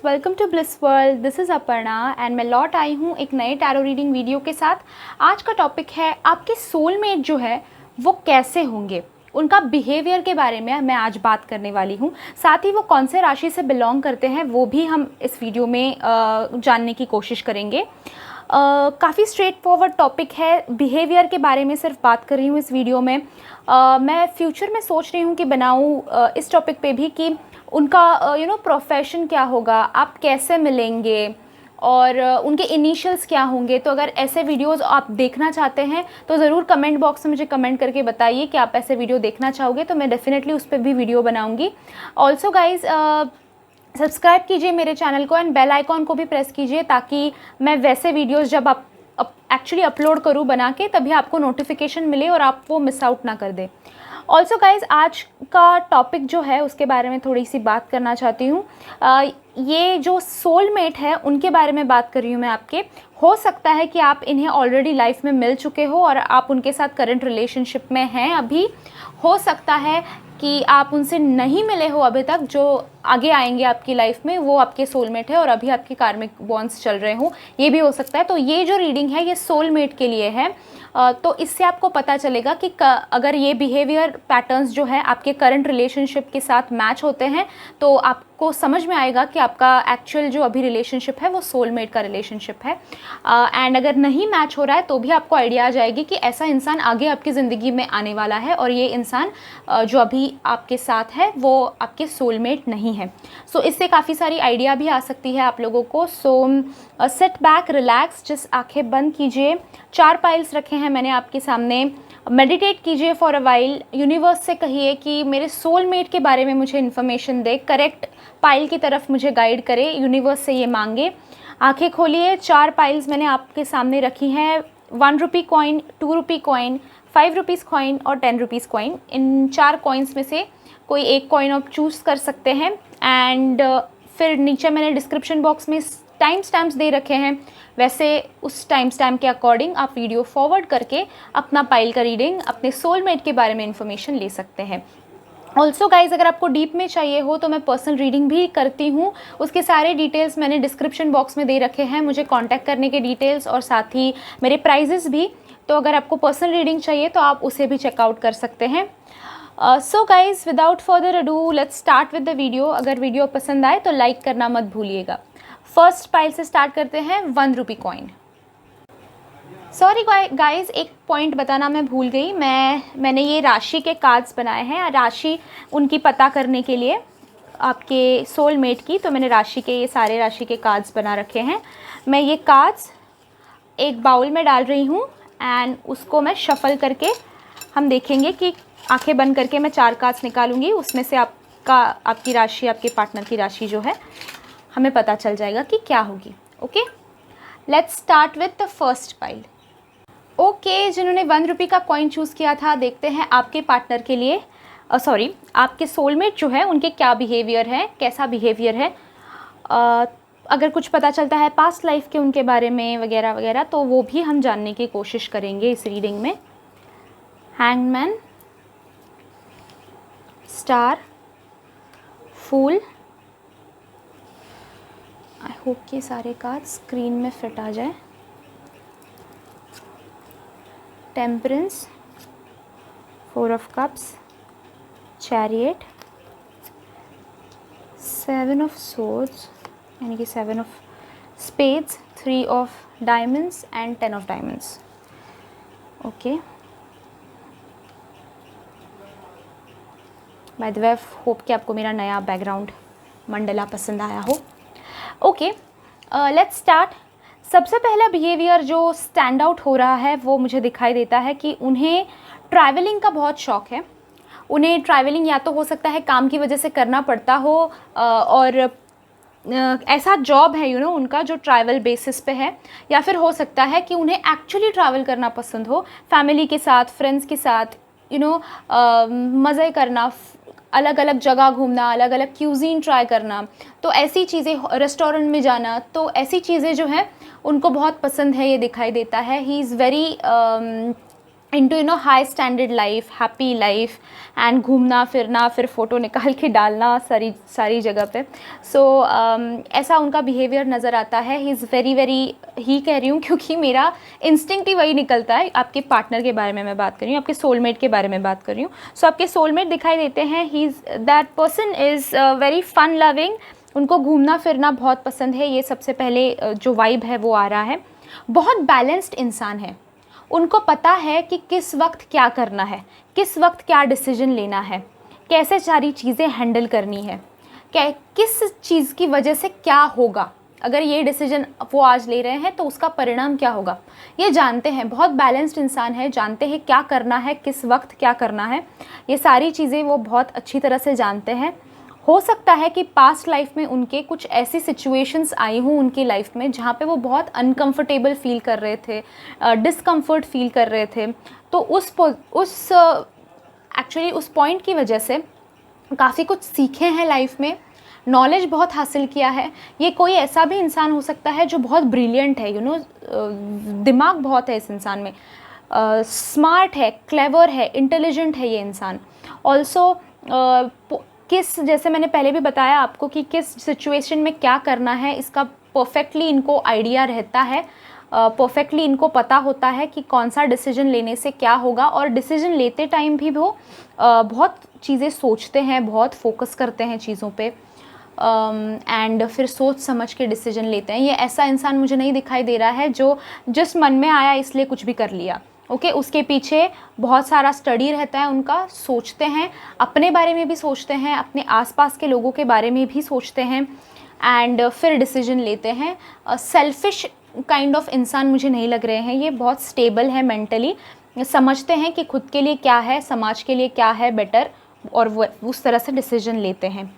Welcome to bliss world. This is Aparna and मैं लौट आई हूँ एक नए टैरो रीडिंग वीडियो के साथ। आज का टॉपिक है आपके सोलमेट जो है वो कैसे होंगे, उनका बिहेवियर के बारे में मैं आज बात करने वाली हूँ। साथ ही वो कौन से राशि से बिलोंग करते हैं वो भी हम इस वीडियो में जानने की कोशिश करेंगे। काफ़ी स्ट्रेट फॉरवर्ड टॉपिक है, बिहेवियर के बारे में सिर्फ बात कर रही हूँ इस वीडियो में। मैं फ्यूचर में सोच रही हूँ कि बनाऊँ इस टॉपिक पे भी कि उनका प्रोफेशन क्या होगा, आप कैसे मिलेंगे और उनके इनिशियल्स क्या होंगे। तो अगर ऐसे वीडियोस आप देखना चाहते हैं तो ज़रूर कमेंट बॉक्स में मुझे कमेंट करके बताइए कि आप ऐसे वीडियो देखना चाहोगे, तो मैं डेफिनेटली उस पर भी वीडियो बनाऊँगी। ऑल्सो गाइज़ सब्सक्राइब कीजिए मेरे चैनल को एंड बेल आइकॉन को भी प्रेस कीजिए ताकि मैं वैसे वीडियोस जब आप एक्चुअली अपलोड करूँ बना के तभी आपको नोटिफिकेशन मिले और आप वो मिस आउट ना कर दें। ऑल्सो गाइज़ आज का टॉपिक जो है उसके बारे में थोड़ी सी बात करना चाहती हूँ। ये जो सोलमेट है उनके बारे में बात कर रही हूँ मैं आपके। हो सकता है कि आप इन्हें ऑलरेडी लाइफ में मिल चुके हो और आप उनके साथ करंट रिलेशनशिप में हैं अभी। हो सकता है कि आप उनसे नहीं मिले हो अभी तक, जो आगे आएंगे आपकी लाइफ में वो आपके सोलमेट है और अभी आपके कार्मिक बॉन्ड्स चल रहे हो, ये भी हो सकता है। तो ये जो रीडिंग है ये सोलमेट के लिए है। तो इससे आपको पता चलेगा कि अगर ये बिहेवियर पैटर्न्स जो है आपके करंट रिलेशनशिप के साथ मैच होते हैं तो आपको समझ में आएगा कि आपका एक्चुअल जो अभी रिलेशनशिप है वो सोलमेट का रिलेशनशिप है। एंड अगर नहीं मैच हो रहा है तो भी आपको आइडिया आ जाएगी कि ऐसा इंसान आगे आपकी ज़िंदगी में आने वाला है और ये इंसान जो अभी आपके साथ है वो आपके सोलमेट नहीं है। सो इससे काफ़ी सारी आइडिया भी आ सकती है आप लोगों को। सो सिट बैक, रिलैक्स, जिस आंखें बंद कीजिए। 4 पाइल्स रखे हैं मैंने आपके सामने। मेडिटेट कीजिए फॉर अ वाइल। यूनिवर्स से कहिए कि मेरे सोलमेट के बारे में मुझे इन्फॉर्मेशन दे, करेक्ट पाइल की तरफ मुझे गाइड करे। यूनिवर्स से ये मांगे। आंखें खोलिए। 4 पाइल्स मैंने आपके सामने रखी हैं। 1 rupee coin, 2 rupee coin, 5 rupees coin और 10 रुपीज़ कॉइन। इन 4 कॉइन्स में से कोई एक कॉइन आप चूज़ कर सकते हैं। एंड फिर नीचे मैंने डिस्क्रिप्शन बॉक्स में टाइम स्टैम्प्स दे रखे हैं, वैसे उस टाइम स्टैम्प के अकॉर्डिंग आप वीडियो फॉरवर्ड करके अपना पाइल का रीडिंग, अपने सोलमेट के बारे में इन्फॉर्मेशन ले सकते हैं। ऑल्सो गाइज अगर आपको डीप में चाहिए हो तो मैं पर्सनल रीडिंग भी करती हूँ। उसके सारे डिटेल्स मैंने डिस्क्रिप्शन बॉक्स में दे रखे हैं, मुझे कांटेक्ट करने के डिटेल्स और साथ ही मेरे प्राइजेस भी। तो अगर आपको पर्सनल रीडिंग चाहिए तो आप उसे भी चेकआउट कर सकते हैं। So guys without further ado let's start with the video. अगर वीडियो पसंद आए तो लाइक करना मत भूलिएगा। फर्स्ट पाइल से स्टार्ट करते हैं। 1 रुपी कॉइन। सॉरी गाइज, एक पॉइंट बताना मैं भूल गई। मैंने ये राशि के कार्ड्स बनाए हैं, राशि उनकी पता करने के लिए आपके सोलमेट की। तो मैंने राशि के ये सारे राशि के कार्ड्स बना रखे हैं। मैं ये कार्ड्स एक बाउल में डाल रही हूँ एंड उसको मैं शफल करके हम देखेंगे कि आंखें बंद करके मैं 4 कार्ड्स निकालूंगी, उसमें से आपकी राशि, आपके पार्टनर की राशि जो है हमें पता चल जाएगा कि क्या होगी। Okay, let's start with the first pile. Okay, जिन्होंने 1 रुपी का कॉइन चूज़ किया था, देखते हैं आपके पार्टनर के लिए आपके सोलमेट जो है उनके क्या बिहेवियर है, कैसा बिहेवियर है। अगर कुछ पता चलता है पास्ट लाइफ के उनके बारे में वगैरह वगैरह तो वो भी हम जानने की कोशिश करेंगे इस रीडिंग में। Hangman, star, fool. I hope कि सारे कार्ड स्क्रीन में फिट आ जाए। Temperance, 4 of cups, chariot, 7 of swords यानी कि 7 of spades, 3 of diamonds and 10 of diamonds. Okay, by the way hope कि आपको मेरा नया बैकग्राउंड मंडला पसंद आया हो। Okay, let's start. सबसे पहला बिहेवियर जो स्टैंड आउट हो रहा है वो मुझे दिखाई देता है कि उन्हें ट्रैवलिंग का बहुत शौक़ है। उन्हें ट्रैवलिंग या तो हो सकता है काम की वजह से करना पड़ता हो और ऐसा जॉब है उनका जो ट्रैवल बेसिस पे है, या फिर हो सकता है कि उन्हें एक्चुअली ट्रैवल करना पसंद हो, फैमिली के साथ, फ्रेंड्स के साथ मज़े करना, अलग अलग जगह घूमना, अलग अलग क्यूजीन ट्राई करना। तो ऐसी चीज़ें, रेस्टोरेंट में जाना, तो ऐसी चीज़ें जो हैं उनको बहुत पसंद है, ये दिखाई देता है। He is very into high standard life, happy life, and घूमना फिरना, फिर फ़ोटो निकाल के डालना सारी जगह पे। सो ऐसा उनका बिहेवियर नज़र आता है। ही इज़ वेरी ही कह रही हूँ क्योंकि मेरा इंस्टिंक्ट ही वही निकलता है। आपके पार्टनर के बारे में मैं बात कर रही हूँ, आपके सोलमेट के बारे में बात कर रही हूँ। सो आपके सोलमेट दिखाई देते हैं, he is that person is very fun loving, उनको घूमना फिरना बहुत पसंद है। ये सबसे पहले जो वाइब है वो आ रहा है। बहुत बैलेंस्ड इंसान है, उनको पता है कि किस वक्त क्या करना है, किस वक्त क्या डिसीजन लेना है, कैसे सारी चीज़ें हैंडल करनी है, क्या किस चीज़ की वजह से क्या होगा, अगर ये डिसीजन वो आज ले रहे हैं तो उसका परिणाम क्या होगा, ये जानते हैं। बहुत बैलेंस्ड इंसान है, जानते हैं क्या करना है, किस वक्त क्या करना है, ये सारी चीज़ें वो बहुत अच्छी तरह से जानते हैं। हो सकता है कि पास्ट लाइफ में उनके कुछ ऐसी सिचुएशंस आई हों उनकी लाइफ में जहाँ पे वो बहुत अनकंफर्टेबल फील कर रहे थे, डिस्कम्फर्ट फील कर रहे थे। तो उस एक्चुअली उस पॉइंट की वजह से काफ़ी कुछ सीखे हैं लाइफ में, नॉलेज बहुत हासिल किया है। ये कोई ऐसा भी इंसान हो सकता है जो बहुत ब्रिलियंट है, दिमाग बहुत है इस इंसान में, स्मार्ट है, क्लेवर है, इंटेलिजेंट है ये इंसान। ऑल्सो किस, जैसे मैंने पहले भी बताया आपको कि किस सिचुएशन में क्या करना है, इसका परफेक्टली इनको आइडिया रहता है, परफेक्टली इनको पता होता है कि कौन सा डिसीजन लेने से क्या होगा। और डिसीजन लेते टाइम भी वो बहुत चीज़ें सोचते हैं, बहुत फोकस करते हैं चीज़ों पे, एंड फिर सोच समझ के डिसीजन लेते हैं। ये ऐसा इंसान मुझे नहीं दिखाई दे रहा है जो जिस मन में आया इसलिए कुछ भी कर लिया। ओके, उसके पीछे बहुत सारा स्टडी रहता है उनका, सोचते हैं, अपने बारे में भी सोचते हैं, अपने आसपास के लोगों के बारे में भी सोचते हैं, एंड फिर डिसीजन लेते हैं। सेल्फिश काइंड ऑफ इंसान मुझे नहीं लग रहे हैं ये, बहुत स्टेबल है मेंटली, समझते हैं कि खुद के लिए क्या है, समाज के लिए क्या है बेटर, और वो उस तरह से डिसीजन लेते हैं।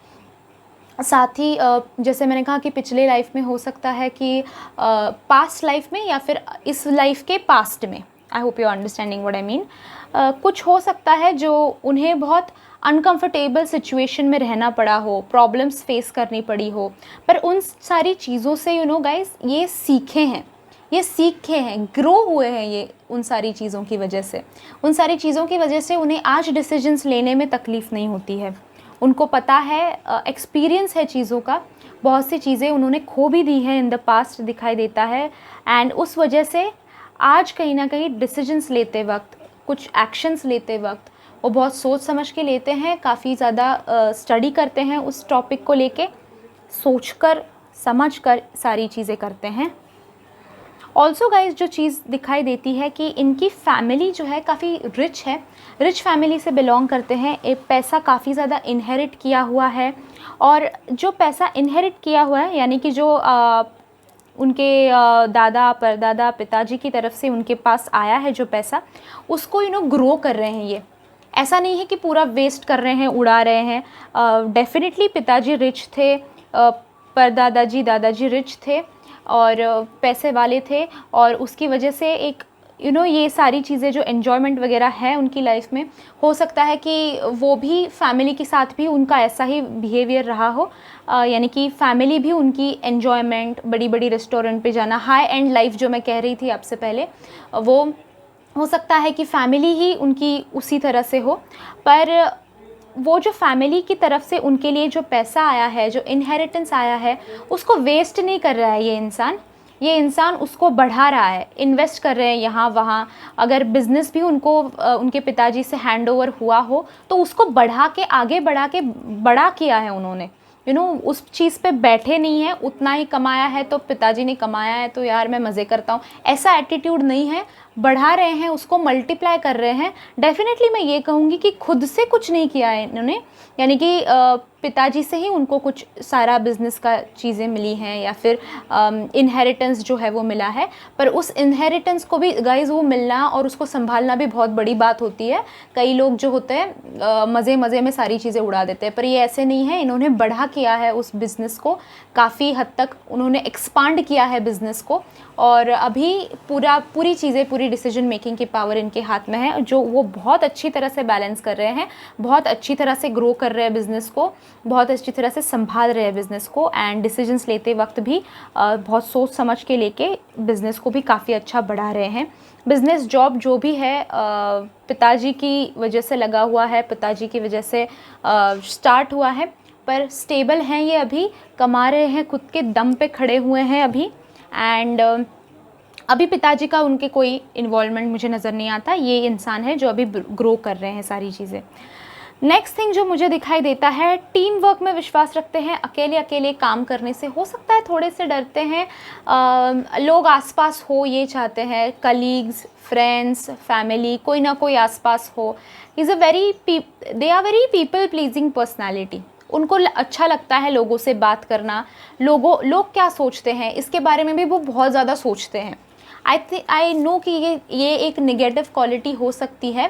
साथ ही जैसे मैंने कहा कि पिछले लाइफ में हो सकता है कि पास्ट लाइफ में या फिर इस लाइफ के पास्ट में, I hope you understanding what I mean, कुछ हो सकता है जो उन्हें बहुत अनकंफर्टेबल सिचुएशन में रहना पड़ा हो, प्रॉब्लम्स फेस करनी पड़ी हो, पर उन सारी चीज़ों से गाइस ये सीखे हैं, ग्रो हुए हैं ये उन सारी चीज़ों की वजह से। उन सारी चीज़ों की वजह से उन्हें आज डिसीजंस लेने में तकलीफ़ नहीं होती है। उनको पता है, एक्सपीरियंस है चीज़ों का, बहुत सी चीज़ें उन्होंने खो भी दी हैं इन द पास्ट दिखाई देता है, एंड उस वजह से आज कहीं ना कहीं डिसीजंस लेते वक्त, कुछ एक्शंस लेते वक्त वो बहुत सोच समझ के लेते हैं, काफ़ी ज़्यादा स्टडी करते हैं उस टॉपिक को लेके, सोच कर समझ कर सारी चीज़ें करते हैं। ऑल्सो गाइज जो चीज़ दिखाई देती है कि इनकी फैमिली जो है काफ़ी रिच है, रिच फैमिली से बिलोंग करते हैं, एक पैसा काफ़ी ज़्यादा इनहेरिट किया हुआ है, और जो पैसा इनहेरिट किया हुआ है यानी कि जो उनके दादा परदादा पिताजी की तरफ से उनके पास आया है जो पैसा, उसको ग्रो कर रहे हैं। ये ऐसा नहीं है कि पूरा वेस्ट कर रहे हैं, उड़ा रहे हैं। डेफिनेटली पिताजी रिच थे, परदादाजी दादाजी रिच थे और पैसे वाले थे, और उसकी वजह से एक ये सारी चीज़ें जो एन्जॉयमेंट वगैरह है उनकी लाइफ में, हो सकता है कि वो भी फैमिली के साथ भी उनका ऐसा ही बिहेवियर रहा हो, यानी कि फैमिली भी उनकी एन्जॉयमेंट, बड़ी बड़ी रेस्टोरेंट पे जाना, हाई एंड लाइफ जो मैं कह रही थी आपसे पहले, वो हो सकता है कि फैमिली ही उनकी उसी तरह से हो। पर वो जो फैमिली की तरफ से उनके लिए जो पैसा आया है, जो इनहेरिटेंस आया है, उसको वेस्ट नहीं कर रहा है ये इंसान उसको बढ़ा रहा है, इन्वेस्ट कर रहे हैं यहाँ वहाँ। अगर बिज़नेस भी उनको उनके पिताजी से हैंड ओवर हुआ हो तो उसको बढ़ा के, आगे बढ़ा के बड़ा किया है उन्होंने। उस चीज़ पे बैठे नहीं है, उतना ही कमाया है तो पिताजी ने कमाया है तो यार मैं मज़े करता हूँ, ऐसा एटीट्यूड नहीं है, बढ़ा रहे हैं, उसको मल्टीप्लाई कर रहे हैं। डेफिनेटली मैं ये कहूँगी कि खुद से कुछ नहीं किया है इन्होंने, यानी कि पिताजी से ही उनको कुछ सारा बिज़नेस का चीज़ें मिली हैं या फिर इनहेरिटेंस जो है वो मिला है। पर उस इनहेरिटेंस को भी गाइज़ वो मिलना और उसको संभालना भी बहुत बड़ी बात होती है। कई लोग जो होते हैं मज़े मज़े में सारी चीज़ें उड़ा देते हैं, पर ये ऐसे नहीं है। इन्होंने बढ़ा किया है उस बिज़नेस को, काफ़ी हद तक उन्होंने एक्सपांड किया है बिज़नेस को, और अभी पूरी चीज़ें, पूरी डिसीजन मेकिंग की पावर इनके हाथ में है, जो वो बहुत अच्छी तरह से बैलेंस कर रहे हैं, बहुत अच्छी तरह से ग्रो कर रहे हैं बिज़नेस को। बहुत अच्छी तरह से संभाल रहे हैं बिज़नेस को, एंड डिसीजंस लेते वक्त भी बहुत सोच समझ के लेके बिज़नेस को भी काफ़ी अच्छा बढ़ा रहे हैं। बिज़नेस जॉब जो भी है पिताजी की वजह से लगा हुआ है, पिताजी की वजह से स्टार्ट हुआ है, पर स्टेबल हैं ये, अभी कमा रहे हैं, खुद के दम पे खड़े हुए हैं अभी। एंड अभी पिताजी का उनके कोई इन्वॉल्वमेंट मुझे नज़र नहीं आता। ये इंसान है जो अभी ग्रो कर रहे हैं सारी चीज़ें। नेक्स्ट थिंग जो मुझे दिखाई देता है, टीम वर्क में विश्वास रखते हैं। अकेले अकेले काम करने से हो सकता है थोड़े से डरते हैं, लोग आसपास हो ये चाहते हैं, कलीग्स, फ्रेंड्स, फैमिली, कोई ना कोई आसपास हो। They are very people pleasing personality. उनको अच्छा लगता है लोगों से बात करना, लोग क्या सोचते हैं इसके बारे में भी वो बहुत ज़्यादा सोचते हैं। आई नो कि ये एक नेगेटिव क्वालिटी हो सकती है,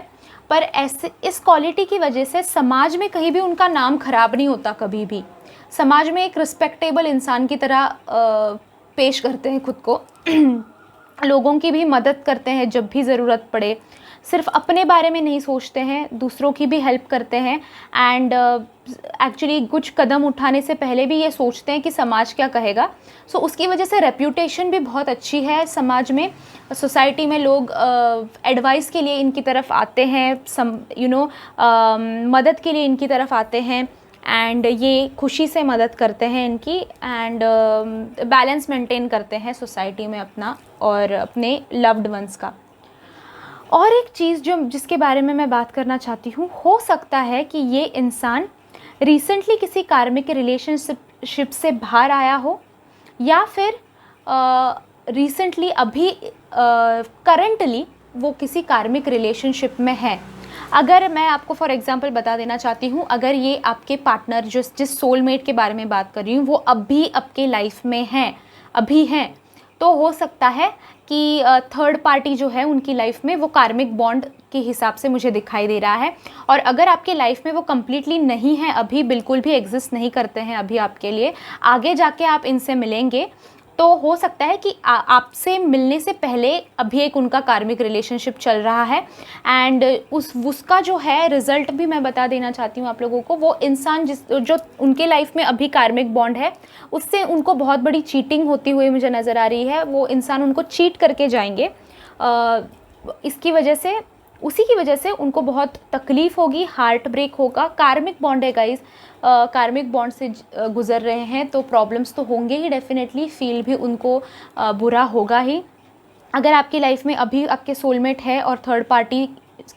पर ऐसे इस क्वालिटी की वजह से समाज में कहीं भी उनका नाम खराब नहीं होता। कभी भी समाज में एक रिस्पेक्टेबल इंसान की तरह पेश करते हैं खुद को लोगों की भी मदद करते हैं जब भी ज़रूरत पड़े, सिर्फ अपने बारे में नहीं सोचते हैं, दूसरों की भी हेल्प करते हैं। एंड एक्चुअली कुछ कदम उठाने से पहले भी ये सोचते हैं कि समाज क्या कहेगा। सो उसकी वजह से रेप्यूटेशन भी बहुत अच्छी है समाज में, सोसाइटी में। लोग एडवाइस के लिए इनकी तरफ आते हैं, मदद के लिए इनकी तरफ आते हैं, एंड ये खुशी से मदद करते हैं इनकी, एंड बैलेंस मेंटेन करते हैं सोसाइटी में अपना और अपने लव्ड वंस का। और एक चीज़ जिसके बारे में मैं बात करना चाहती हूँ, हो सकता है कि ये इंसान रिसेंटली किसी कार्मिक रिलेशनशिप से बाहर आया हो, या फिर रिसेंटली अभी करंटली वो किसी कार्मिक रिलेशनशिप में है। अगर मैं आपको फॉर एग्जांपल बता देना चाहती हूँ, अगर ये आपके पार्टनर जिस सोलमेट के बारे में बात कर रही हूँ वो अभी आपके लाइफ में हैं, अभी हैं, तो हो सकता है कि थर्ड पार्टी जो है उनकी लाइफ में वो कार्मिक बॉन्ड के हिसाब से मुझे दिखाई दे रहा है। और अगर आपके लाइफ में वो कम्प्लीटली नहीं है, अभी बिल्कुल भी एग्जिस्ट नहीं करते हैं अभी आपके लिए, आगे जाके आप इनसे मिलेंगे, तो हो सकता है कि आपसे मिलने से पहले अभी एक उनका कार्मिक रिलेशनशिप चल रहा है। एंड उसका जो है रिज़ल्ट भी मैं बता देना चाहती हूँ आप लोगों को। वो इंसान जो उनके लाइफ में अभी कार्मिक बॉन्ड है, उससे उनको बहुत बड़ी चीटिंग होती हुई मुझे नज़र आ रही है। वो इंसान उनको चीट करके जाएंगे, इसकी वजह से, उसी की वजह से उनको बहुत तकलीफ़ होगी, हार्ट ब्रेक होगा। कार्मिक बॉन्ड है गाइस, कार्मिक बॉन्ड से गुज़र रहे हैं तो प्रॉब्लम्स तो होंगे ही डेफिनेटली, फील भी उनको बुरा होगा ही। अगर आपकी लाइफ में अभी आपके सोलमेट है और थर्ड पार्टी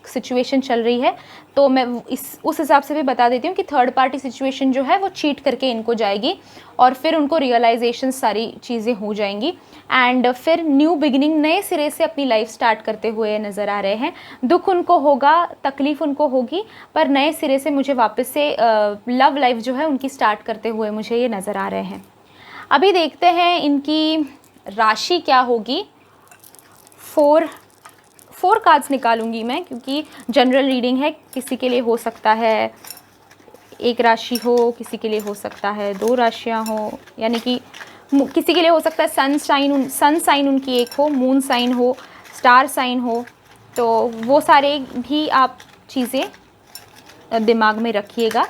सिचुएशन चल रही है, तो मैं उस हिसाब से भी बता देती हूँ कि थर्ड पार्टी सिचुएशन जो है वो चीट करके इनको जाएगी, और फिर उनको रियलाइजेशन सारी चीज़ें हो जाएंगी, एंड फिर न्यू बिगिनिंग, नए सिरे से अपनी लाइफ स्टार्ट करते हुए नज़र आ रहे हैं। दुख उनको होगा, तकलीफ़ उनको होगी, पर नए सिरे से मुझे वापस से लव लाइफ जो है उनकी स्टार्ट करते हुए मुझे ये नज़र आ रहे हैं। अभी देखते हैं इनकी राशि क्या होगी। फोर कार्ड्स निकालूंगी मैं, क्योंकि जनरल रीडिंग है, किसी के लिए हो सकता है एक राशि हो, किसी के लिए हो सकता है दो राशियां हो, यानी कि किसी के लिए हो सकता है सन साइन उनकी एक हो, मून साइन हो, स्टार साइन हो, तो वो सारे भी आप चीज़ें दिमाग में रखिएगा।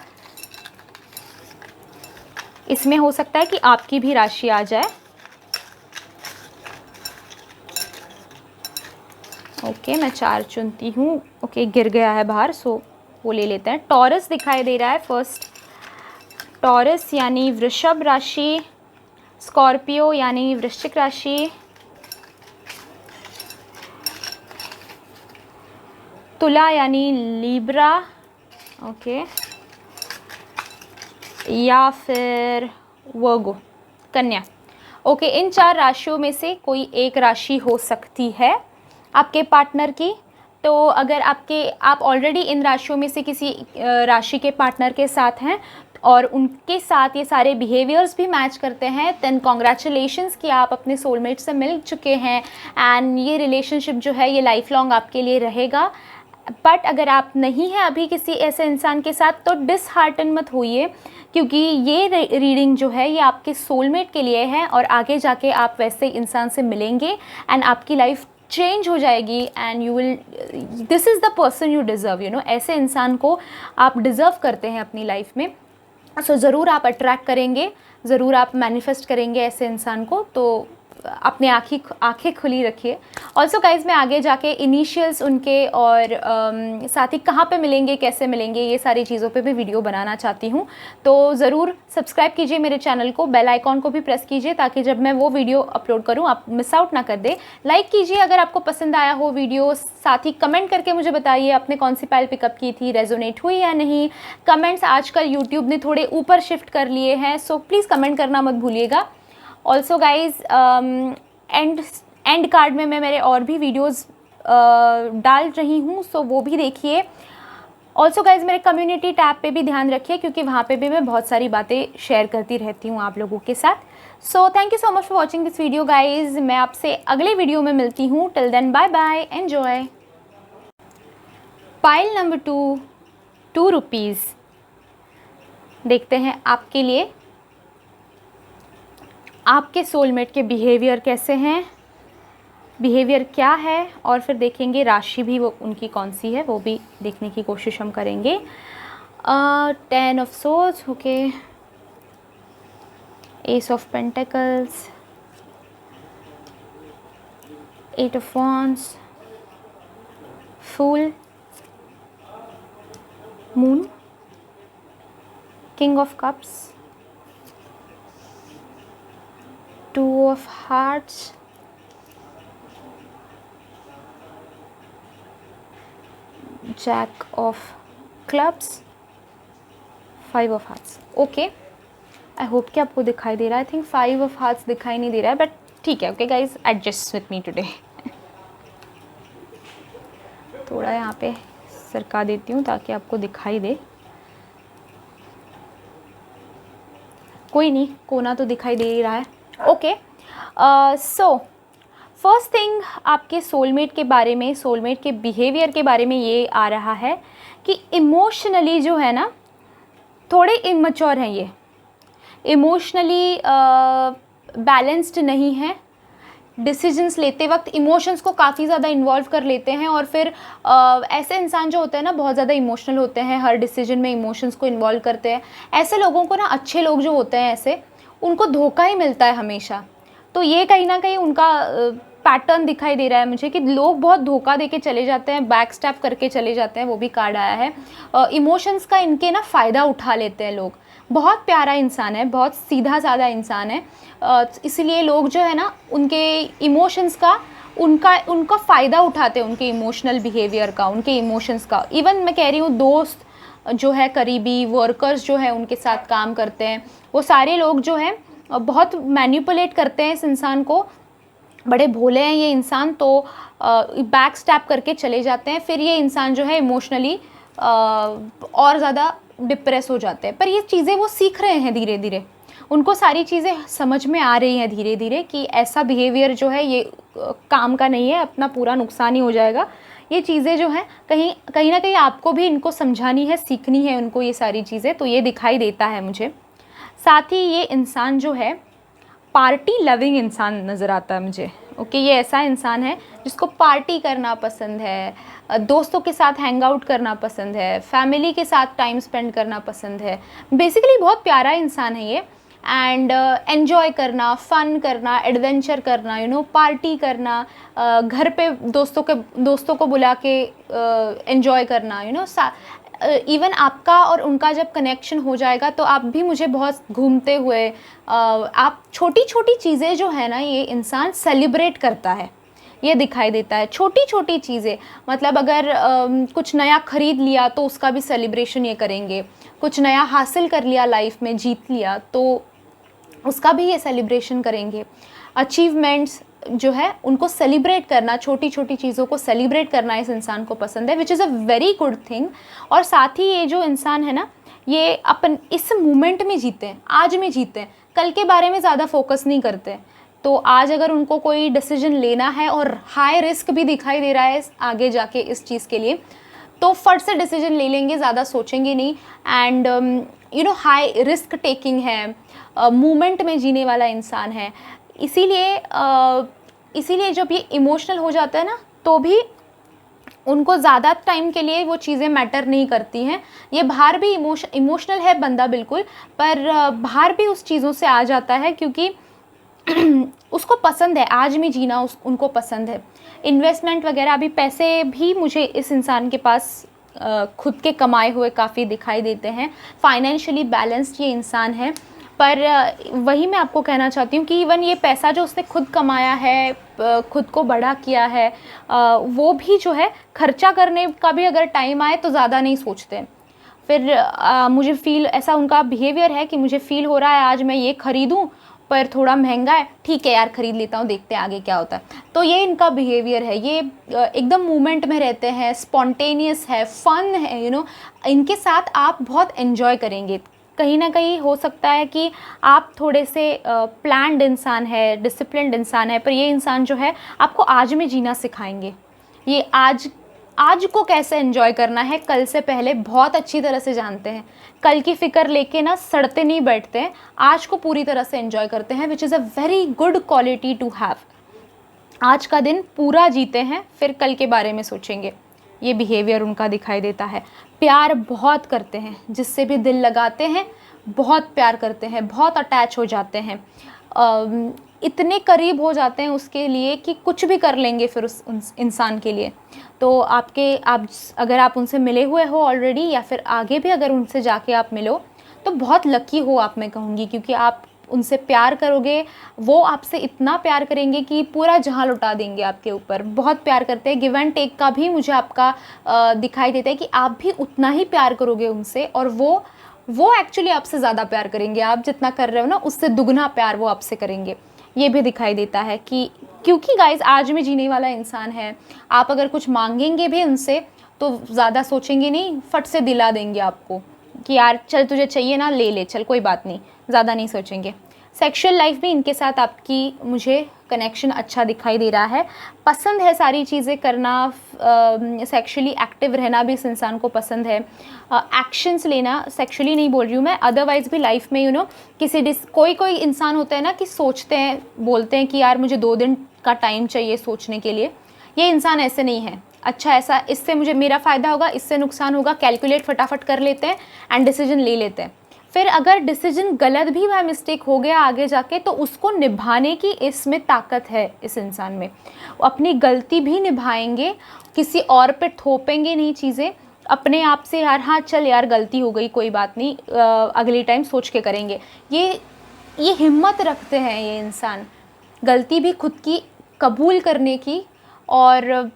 इसमें हो सकता है कि आपकी भी राशि आ जाए। ओके, मैं 4 चुनती हूँ। ओके, गिर गया है बाहर, सो वो ले लेते हैं। टॉरस दिखाई दे रहा है फर्स्ट, टॉरस यानी वृषभ राशि, स्कॉर्पियो यानी वृश्चिक राशि, तुला यानी लिब्रा, ओके, या फिर वर्गो, कन्या। ओके, इन 4 राशियों में से कोई एक राशि हो सकती है आपके पार्टनर की। तो अगर आप ऑलरेडी इन राशियों में से किसी राशि के पार्टनर के साथ हैं और उनके साथ ये सारे बिहेवियर्स भी मैच करते हैं, देन कॉन्ग्रेचुलेशंस कि आप अपने सोलमेट से मिल चुके हैं, एंड ये रिलेशनशिप जो है ये लाइफ लॉन्ग आपके लिए रहेगा। बट अगर आप नहीं हैं अभी किसी ऐसे इंसान के साथ, तो डिसहार्टन मत होइए, क्योंकि ये रीडिंग जो है ये आपके सोलमेट के लिए है, और आगे जाके आप वैसे इंसान से मिलेंगे एंड आपकी लाइफ चेंज हो जाएगी, and you will, this is the person you deserve, ऐसे इंसान को आप डिज़र्व करते हैं अपनी लाइफ में। सो ज़रूर आप अट्रैक्ट करेंगे, ज़रूर आप मैनिफेस्ट करेंगे ऐसे इंसान को। तो अपने आँखें खुली रखिए। ऑल्सो गाइज मैं आगे जाके इनिशियल्स उनके और साथ ही कहाँ पे मिलेंगे, कैसे मिलेंगे, ये सारी चीज़ों पे भी वीडियो बनाना चाहती हूँ। तो ज़रूर सब्सक्राइब कीजिए मेरे चैनल को, बेल आइकॉन को भी प्रेस कीजिए ताकि जब मैं वो वीडियो अपलोड करूँ आप मिस आउट ना कर दे। लाइक कीजिए अगर आपको पसंद आया हो वीडियो, साथ ही कमेंट करके मुझे बताइए आपने कौन सी पायल पिकअप की थी, रेजोनेट हुई या नहीं। कमेंट्स आजकल यूट्यूब ने थोड़े ऊपर शिफ्ट कर लिए हैं, सो प्लीज़ कमेंट करना मत भूलिएगा। ऑल्सो गाइज एंड कार्ड में मैं मेरे और भी वीडियोज़ डाल रही हूँ, सो वो भी देखिए। ऑल्सो गाइज मेरे कम्युनिटी टैब पे भी ध्यान रखिए क्योंकि वहाँ पे भी मैं बहुत सारी बातें शेयर करती रहती हूँ आप लोगों के साथ। So thank you so much for watching this video guys. मैं आपसे अगले वीडियो में मिलती हूँ। Till then bye bye, enjoy. Pile number 2, 2 rupees. देखते हैं आपके लिए आपके सोलमेट के बिहेवियर कैसे हैं, बिहेवियर क्या है, और फिर देखेंगे राशि भी वो उनकी कौन सी है, वो भी देखने की कोशिश हम करेंगे। 10 of swords, okay, ace of pentacles, 8 of wands, fool, moon, king of cups, 2 of hearts, jack of clubs, 5 of hearts। Okay, I hope कि आपको दिखाई दे रहा है। आई थिंक 5 of hearts दिखाई नहीं दे रहा है, बट ठीक है। Okay guys, adjust with me today. थोड़ा यहाँ पे सरका देती हूँ ताकि आपको दिखाई दे। कोई नहीं, कोना तो दिखाई दे ही रहा है। ओके, सो फर्स्ट थिंग आपके सोलमेट के बारे में, सोलमेट के बिहेवियर के बारे में ये आ रहा है कि इमोशनली जो है ना थोड़े इमैच्योर हैं ये, इमोशनली बैलेंस्ड नहीं है। डिसीजंस लेते वक्त इमोशंस को काफ़ी ज़्यादा इन्वॉल्व कर लेते हैं, और फिर ऐसे इंसान जो होते हैं ना बहुत ज़्यादा इमोशनल होते हैं, हर डिसीजन में इमोशंस को इन्वॉल्व करते हैं। ऐसे लोगों को ना, अच्छे लोग जो होते हैं ऐसे, उनको धोखा ही मिलता है हमेशा। तो ये कहीं ना कहीं उनका पैटर्न दिखाई दे रहा है मुझे कि लोग बहुत धोखा देके चले जाते हैं, बैक स्टैप करके चले जाते हैं, वो भी कार्ड आया है। इमोशंस का इनके ना फ़ायदा उठा लेते हैं लोग। बहुत प्यारा इंसान है, बहुत सीधा साधा इंसान है, इसलिए लोग जो है ना उनके इमोशंस का उनका फ़ायदा उठाते हैं, उनके इमोशनल बिहेवियर का, उनके इमोशंस का। इवन मैं कह रही हूँ दोस्त जो है, करीबी वर्कर्स जो है उनके साथ काम करते हैं, वो सारे लोग जो हैं बहुत मैनिपुलेट करते हैं इस इंसान को। बड़े भोले हैं ये इंसान, तो बैक स्टैप करके चले जाते हैं। फिर ये इंसान जो है इमोशनली और ज़्यादा डिप्रेस हो जाते हैं। पर ये चीज़ें वो सीख रहे हैं धीरे धीरे, उनको सारी चीज़ें समझ में आ रही हैं धीरे धीरे कि ऐसा बिहेवियर जो है ये काम का नहीं है, अपना पूरा नुकसान ही हो जाएगा। ये चीज़ें जो हैं कहीं ना कहीं आपको भी इनको समझानी है, सीखनी है उनको ये सारी चीज़ें, तो ये दिखाई देता है मुझे। साथ ही ये इंसान जो है पार्टी लविंग इंसान नज़र आता है मुझे। ओके, ये ऐसा इंसान है जिसको पार्टी करना पसंद है, दोस्तों के साथ हैंग आउट करना पसंद है, फैमिली के साथ टाइम स्पेंड करना पसंद है। बेसिकली बहुत प्यारा इंसान है ये, एंड एन्जॉय करना, फ़न करना, एडवेंचर करना, पार्टी करना, घर पे दोस्तों को बुला के एन्जॉय करना, इवन आपका और उनका जब कनेक्शन हो जाएगा तो आप भी मुझे बहुत घूमते हुए, आप छोटी छोटी चीज़ें जो है ना ये इंसान सेलिब्रेट करता है, ये दिखाई देता है। छोटी छोटी चीज़ें, मतलब अगर कुछ नया ख़रीद लिया तो उसका भी सेलिब्रेशन ये करेंगे, कुछ नया हासिल कर लिया लाइफ में, जीत लिया तो उसका भी ये सेलिब्रेशन करेंगे। अचीवमेंट्स जो है उनको सेलिब्रेट करना, छोटी छोटी चीज़ों को सेलिब्रेट करना इस इंसान को पसंद है, which is a very good thing. और साथ ही ये जो इंसान है ना ये अपन इस मोमेंट में जीते हैं, आज में जीते हैं, कल के बारे में ज़्यादा फोकस नहीं करते। तो आज अगर उनको कोई डिसीजन लेना है और हाई रिस्क भी दिखाई दे रहा है आगे जाके इस चीज़ के लिए, तो फट से डिसीजन ले लेंगे, ज़्यादा सोचेंगे नहीं। एंड हाई रिस्क टेकिंग है, मोमेंट में जीने वाला इंसान है। इसीलिए जब ये इमोशनल हो जाता है ना तो भी उनको ज़्यादा टाइम के लिए वो चीज़ें मैटर नहीं करती हैं। ये बाहर भी इमोशनल है बंदा बिल्कुल, पर बाहर भी उस चीज़ों से आ जाता है क्योंकि उसको पसंद है आज में जीना, उनको पसंद है। इन्वेस्टमेंट वगैरह, अभी पैसे भी मुझे इस इंसान के पास खुद के कमाए हुए काफ़ी दिखाई देते हैं। फाइनेंशियली बैलेंस्ड ये इंसान है, पर वही मैं आपको कहना चाहती हूँ कि इवन ये पैसा जो उसने खुद कमाया है, खुद को बड़ा किया है, वो भी जो है खर्चा करने का भी अगर टाइम आए तो ज़्यादा नहीं सोचते। फिर मुझे फ़ील ऐसा उनका बिहेवियर है कि मुझे फ़ील हो रहा है आज मैं ये ख़रीदूँ पर थोड़ा महंगा है, ठीक है यार ख़रीद लेता हूँ, देखते हैं आगे क्या होता है। तो ये इनका बिहेवियर है। ये एकदम मूवमेंट में रहते हैं, स्पॉन्टेनियस है, फ़न है, इनके साथ आप बहुत एन्जॉय करेंगे। कहीं ना कहीं हो सकता है कि आप थोड़े से प्लान्ड इंसान है, डिसिप्लिन्ड इंसान है, पर ये इंसान जो है आपको आज में जीना सिखाएंगे। ये आज को कैसे एंजॉय करना है कल से पहले बहुत अच्छी तरह से जानते हैं। कल की फ़िक्र लेके ना सड़ते नहीं बैठते हैं, आज को पूरी तरह से एंजॉय करते हैं, which is a very good quality to have. आज का दिन पूरा जीते हैं, फिर कल के बारे में सोचेंगे। ये बिहेवियर उनका दिखाई देता है। प्यार बहुत करते हैं, जिससे भी दिल लगाते हैं बहुत प्यार करते हैं, बहुत अटैच हो जाते हैं, इतने करीब हो जाते हैं उसके लिए कि कुछ भी कर लेंगे फिर उस इंसान के लिए। तो आप अगर आप उनसे मिले हुए हो ऑलरेडी या फिर आगे भी अगर उनसे जाके आप मिलो तो बहुत लकी हो आप, मैं कहूँगी, क्योंकि आप उनसे प्यार करोगे, वो आपसे इतना प्यार करेंगे कि पूरा जहां लुटा देंगे आपके ऊपर। बहुत प्यार करते हैं। गिव एंड टेक का भी मुझे आपका दिखाई देता है कि आप भी उतना ही प्यार करोगे उनसे, और वो एक्चुअली आपसे ज़्यादा प्यार करेंगे। आप जितना कर रहे हो ना उससे दुगना प्यार वो आपसे करेंगे। ये भी दिखाई देता है कि क्योंकि गाइज आज में जीने वाला इंसान है, आप अगर कुछ मांगेंगे भी उनसे तो ज़्यादा सोचेंगे नहीं, फट से दिला देंगे आपको कि यार चल तुझे चाहिए ना, ले ले चल, कोई बात नहीं, ज़्यादा नहीं सोचेंगे। सेक्सुअल लाइफ भी इनके साथ आपकी मुझे कनेक्शन अच्छा दिखाई दे रहा है। पसंद है सारी चीज़ें करना, सेक्सुअली एक्टिव रहना भी इस इंसान को पसंद है। एक्शंस लेना, सेक्सुअली नहीं बोल रही हूँ मैं, अदरवाइज़ भी लाइफ में कोई इंसान होता है ना कि सोचते हैं, बोलते हैं कि यार मुझे 2 दिन का टाइम चाहिए सोचने के लिए। ये इंसान ऐसे नहीं है। अच्छा ऐसा इससे मुझे मेरा फ़ायदा होगा, इससे नुकसान होगा, कैलकुलेट फटाफट कर लेते हैं एंड डिसीजन ले लेते हैं। फिर अगर डिसीजन गलत भी बाय मिस्टेक हो गया आगे जाके तो उसको निभाने की इसमें ताकत है इस इंसान में। अपनी गलती भी निभाएंगे, किसी और पे थोपेंगे नहीं चीज़ें, अपने आप से यार हाँ चल यार गलती हो गई कोई बात नहीं, अगली टाइम सोच के करेंगे। ये हिम्मत रखते हैं ये इंसान, गलती भी खुद की कबूल करने की और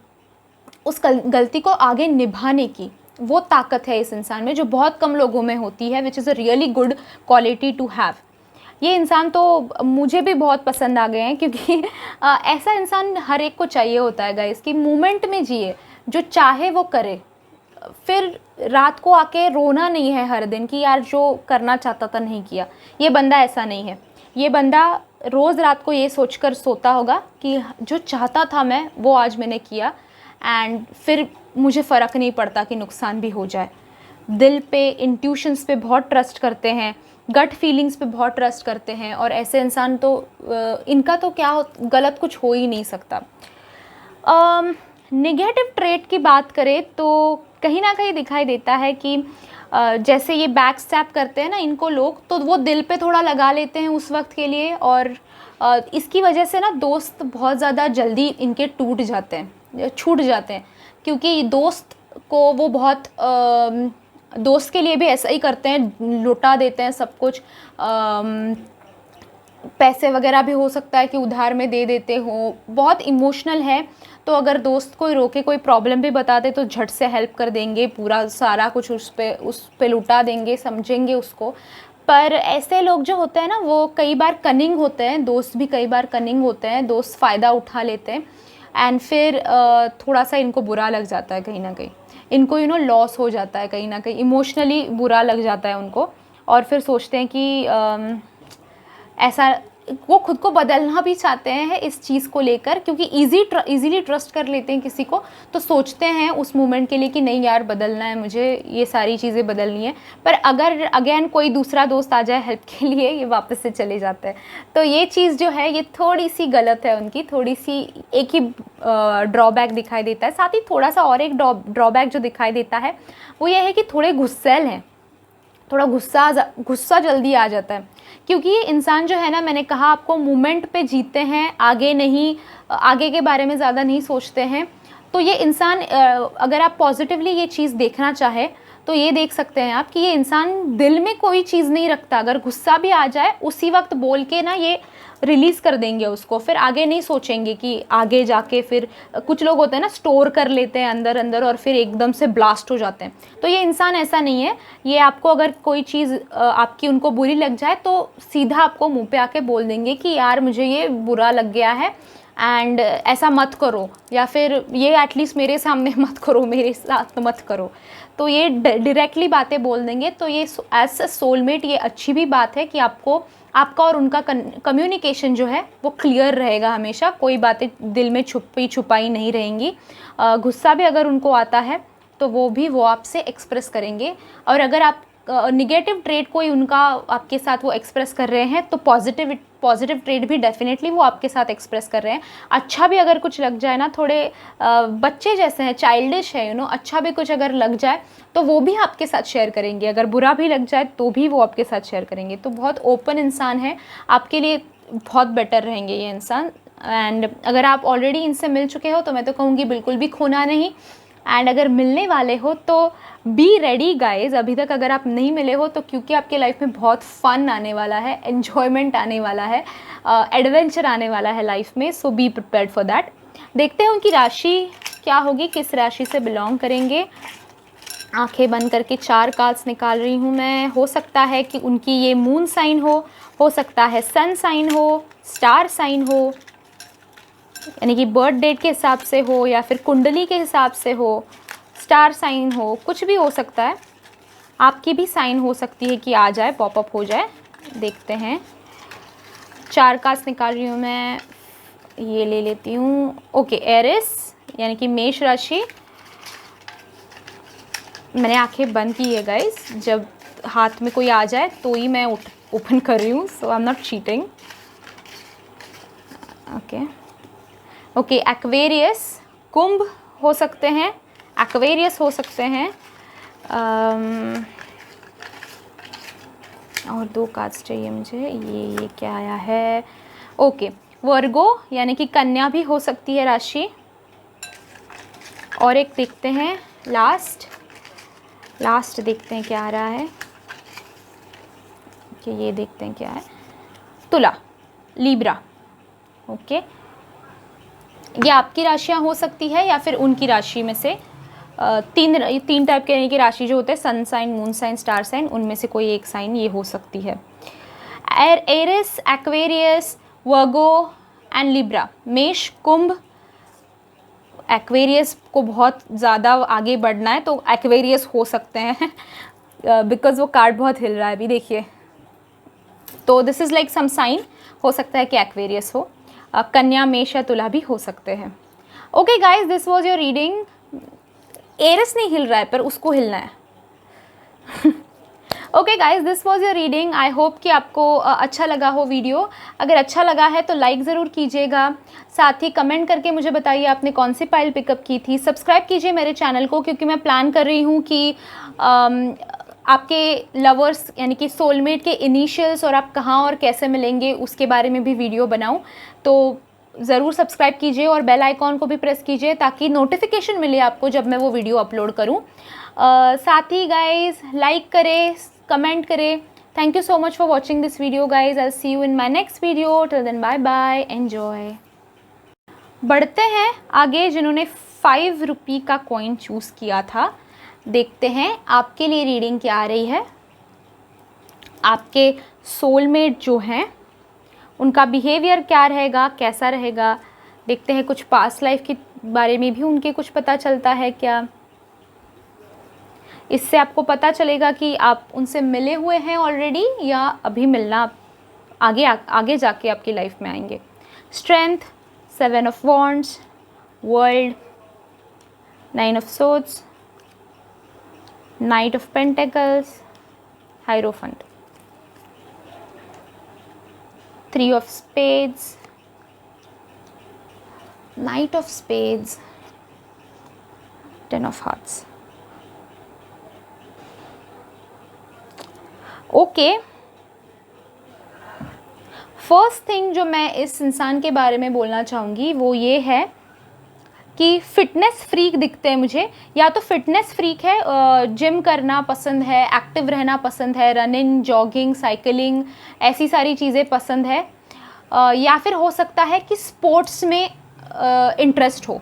उस गलती को आगे निभाने की। वो ताकत है इस इंसान में जो बहुत कम लोगों में होती है, which is a really good quality to have. ये इंसान तो मुझे भी बहुत पसंद आ गए हैं क्योंकि ऐसा इंसान हर एक को चाहिए होता है गाइस, कि मोमेंट में जिए, जो चाहे वो करे, फिर रात को आके रोना नहीं है हर दिन कि यार जो करना चाहता था नहीं किया। ये बंदा ऐसा नहीं है। ये बंदा रोज़ रात को ये सोचकर सोता होगा कि जो चाहता था मैं वो आज मैंने किया, एंड फिर मुझे फ़र्क नहीं पड़ता कि नुकसान भी हो जाए। दिल पे, इंट्यूशंस पे बहुत ट्रस्ट करते हैं, गट फीलिंग्स पे बहुत ट्रस्ट करते हैं, और ऐसे इंसान तो इनका तो गलत कुछ हो ही नहीं सकता। नेगेटिव ट्रेट की बात करें तो कहीं ना कहीं दिखाई देता है कि जैसे ये बैक स्टैप करते हैं ना इनको लोग, तो वो दिल पे थोड़ा लगा लेते हैं उस वक्त के लिए, और इसकी वजह से ना दोस्त बहुत ज़्यादा जल्दी इनके टूट जाते हैं, छूट जाते हैं, क्योंकि दोस्त को वो बहुत दोस्त के लिए भी ऐसा ही करते हैं, लुटा देते हैं सब कुछ। पैसे वगैरह भी हो सकता है कि उधार में दे देते हो, बहुत इमोशनल है। तो अगर दोस्त कोई रोके, कोई प्रॉब्लम भी बता दे तो झट से हेल्प कर देंगे, पूरा सारा कुछ उस पे लुटा देंगे, समझेंगे उसको। पर ऐसे लोग जो होते हैं ना वो कई बार कनिंग होते हैं, दोस्त भी कई बार कनिंग होते हैं, दोस्त फ़ायदा उठा लेते हैं, एंड फिर थोड़ा सा इनको बुरा लग जाता है, कहीं ना कहीं इनको लॉस हो जाता है, कहीं ना कहीं इमोशनली बुरा लग जाता है उनको, और फिर सोचते हैं कि ऐसा वो खुद को बदलना भी चाहते हैं इस चीज़ को लेकर, क्योंकि इजीली ट्रस्ट कर लेते हैं किसी को, तो सोचते हैं उस मोमेंट के लिए कि नहीं यार बदलना है मुझे, ये सारी चीज़ें बदलनी है। पर अगर अगेन कोई दूसरा दोस्त आ जाए हेल्प के लिए, ये वापस से चले जाते हैं। तो ये चीज़ जो है ये थोड़ी सी गलत है उनकी, थोड़ी सी एक ही ड्रॉबैक दिखाई देता है। साथ ही थोड़ा सा और एक ड्रॉबैक जो दिखाई देता है वो ये है कि थोड़े गुस्सैल हैं, थोड़ा गुस्सा जल्दी आ जाता है, क्योंकि ये इंसान जो है ना, मैंने कहा आपको, मोमेंट पे जीते हैं, आगे नहीं, आगे के बारे में ज़्यादा नहीं सोचते हैं। तो ये इंसान, अगर आप पॉजिटिवली ये चीज़ देखना चाहे तो ये देख सकते हैं आप कि ये इंसान दिल में कोई चीज़ नहीं रखता। अगर गुस्सा भी आ जाए उसी वक्त बोल के ना ये रिलीज़ कर देंगे उसको, फिर आगे नहीं सोचेंगे कि आगे जाके फिर कुछ लोग होते हैं ना स्टोर कर लेते हैं अंदर अंदर और फिर एकदम से ब्लास्ट हो जाते हैं। तो ये इंसान ऐसा नहीं है। ये आपको अगर कोई चीज़ आपकी उनको बुरी लग जाए तो सीधा आपको मुंह पे आके बोल देंगे कि यार मुझे ये बुरा लग गया है एंड ऐसा मत करो, या फिर ये एटलीस्ट मेरे सामने मत करो, मेरे साथ मत करो। तो ये डायरेक्टली बातें बोल देंगे। तो ये एज अ सोलमेट ये अच्छी भी बात है कि आपका और उनका कम्युनिकेशन जो है वो क्लियर रहेगा हमेशा, कोई बातें दिल में छुपाई नहीं रहेंगी। गुस्सा भी अगर उनको आता है तो वो आपसे एक्सप्रेस करेंगे। और अगर आप निगेटिव ट्रेड कोई उनका आपके साथ वो एक्सप्रेस कर रहे हैं तो पॉजिटिव ट्रेड भी डेफिनेटली वो आपके साथ एक्सप्रेस कर रहे हैं। अच्छा भी अगर कुछ लग जाए ना, थोड़े बच्चे जैसे हैं, चाइल्डिश है अच्छा भी कुछ अगर लग जाए तो वो भी आपके साथ शेयर करेंगे। अगर बुरा भी लग जाए तो भी वो आपके साथ शेयर करेंगे। तो बहुत ओपन इंसान है, आपके लिए बहुत बेटर रहेंगे ये इंसान। एंड अगर आप ऑलरेडी इनसे मिल चुके हो तो मैं तो कहूँगी बिल्कुल भी खोना नहीं। एंड अगर मिलने वाले हो तो बी रेडी गाइज। अभी तक अगर आप नहीं मिले हो तो क्योंकि आपके लाइफ में बहुत फ़न आने वाला है, एन्जॉयमेंट आने वाला है, एडवेंचर आने वाला है लाइफ में। सो बी प्रिपेयर्ड फॉर दैट। देखते हैं उनकी राशि क्या होगी, किस राशि से बिलोंग करेंगे। आंखें बंद करके 4 कार्ड्स निकाल रही हूँ मैं। हो सकता है कि उनकी ये मून साइन हो सकता है सन साइन हो, स्टार साइन हो, यानी कि बर्थ डेट के हिसाब से हो या फिर कुंडली के हिसाब से हो, स्टार साइन हो, कुछ भी हो सकता है। आपकी भी साइन हो सकती है कि आ जाए, पॉपअप हो जाए। देखते हैं। 4 कार्ड्स निकाल रही हूँ मैं, ये ले लेती हूँ। ओके, एरिस यानी कि मेष राशि। मैंने आंखें बंद की है गाइस, जब हाथ में कोई आ जाए तो ही मैं ओपन कर रही हूँ, so I am not cheating. Okay, Aquarius, कुंभ हो सकते हैं, एक्वेरियस हो सकते हैं। और 2 कार्ड्स चाहिए मुझे। ये क्या आया है? ओके, वर्गो यानी कि कन्या भी हो सकती है राशि। और एक देखते हैं, लास्ट देखते हैं क्या आ रहा है कि ये देखते हैं क्या है। तुला, लिब्रा। ओके, ये आपकी राशियाँ हो सकती है या फिर उनकी राशि में से तीन टाइप के, यानी कि राशि जो होते हैं sun sign, moon sign, star sign, उनमें से कोई एक साइन ये हो सकती है। Aries, Aquarius, Virgo and Libra. मेष, कुंभ। एक्वेरियस को बहुत ज़्यादा आगे बढ़ना है तो एक्वेरियस हो सकते हैं बिकॉज वो कार्ड बहुत हिल रहा है अभी, देखिए। तो this is like some sign, हो सकता है कि एक्वेरियस हो। कन्या, मेष या तुला भी हो सकते हैं। Okay guys, this was your reading. Aries नहीं हिल रहा है पर उसको हिलना है okay guys, this was your reading. I hope कि आपको अच्छा लगा हो वीडियो। अगर अच्छा लगा है तो लाइक ज़रूर कीजिएगा, साथ ही कमेंट करके मुझे बताइए आपने कौन सी पाइल पिकअप की थी। सब्सक्राइब कीजिए मेरे चैनल को, क्योंकि मैं प्लान कर रही हूँ कि आपके लवर्स यानी कि सोलमेट के इनिशियल्स और आप कहाँ और कैसे मिलेंगे उसके बारे में भी वीडियो बनाऊँ। तो ज़रूर सब्सक्राइब कीजिए और बेल आइकॉन को भी प्रेस कीजिए ताकि नोटिफिकेशन मिले आपको जब मैं वो वीडियो अपलोड करूँ। साथ ही गाइज लाइक करें, कमेंट करें। Thank you so much for watching this video guys. I see you in my next video. Till then bye bye, enjoy. बढ़ते हैं आगे, जिन्होंने 5 रुपये का कॉइन चूज़ किया था। देखते हैं आपके लिए रीडिंग क्या आ रही है। आपके सोलमेट जो हैं उनका बिहेवियर क्या रहेगा, कैसा रहेगा। देखते हैं कुछ पास्ट लाइफ के बारे में भी उनके कुछ पता चलता है क्या। इससे आपको पता चलेगा कि आप उनसे मिले हुए हैं ऑलरेडी या अभी मिलना आगे जाके आपकी लाइफ में आएंगे। Strength, 7 of wands, world, 9 of swords, night of pentacles, hierophant, 3 of spades, night of spades, 10 of hearts. Okay, first thing जो मैं इस इंसान के बारे में बोलना चाहूँगी वो ये है कि फ़िटनेस फ्रीक दिखते हैं मुझे। या तो फिटनेस फ्रीक है, जिम करना पसंद है, एक्टिव रहना पसंद है, रनिंग, जॉगिंग, साइकिलिंग, ऐसी सारी चीज़ें पसंद है। या फिर हो सकता है कि स्पोर्ट्स में इंटरेस्ट हो,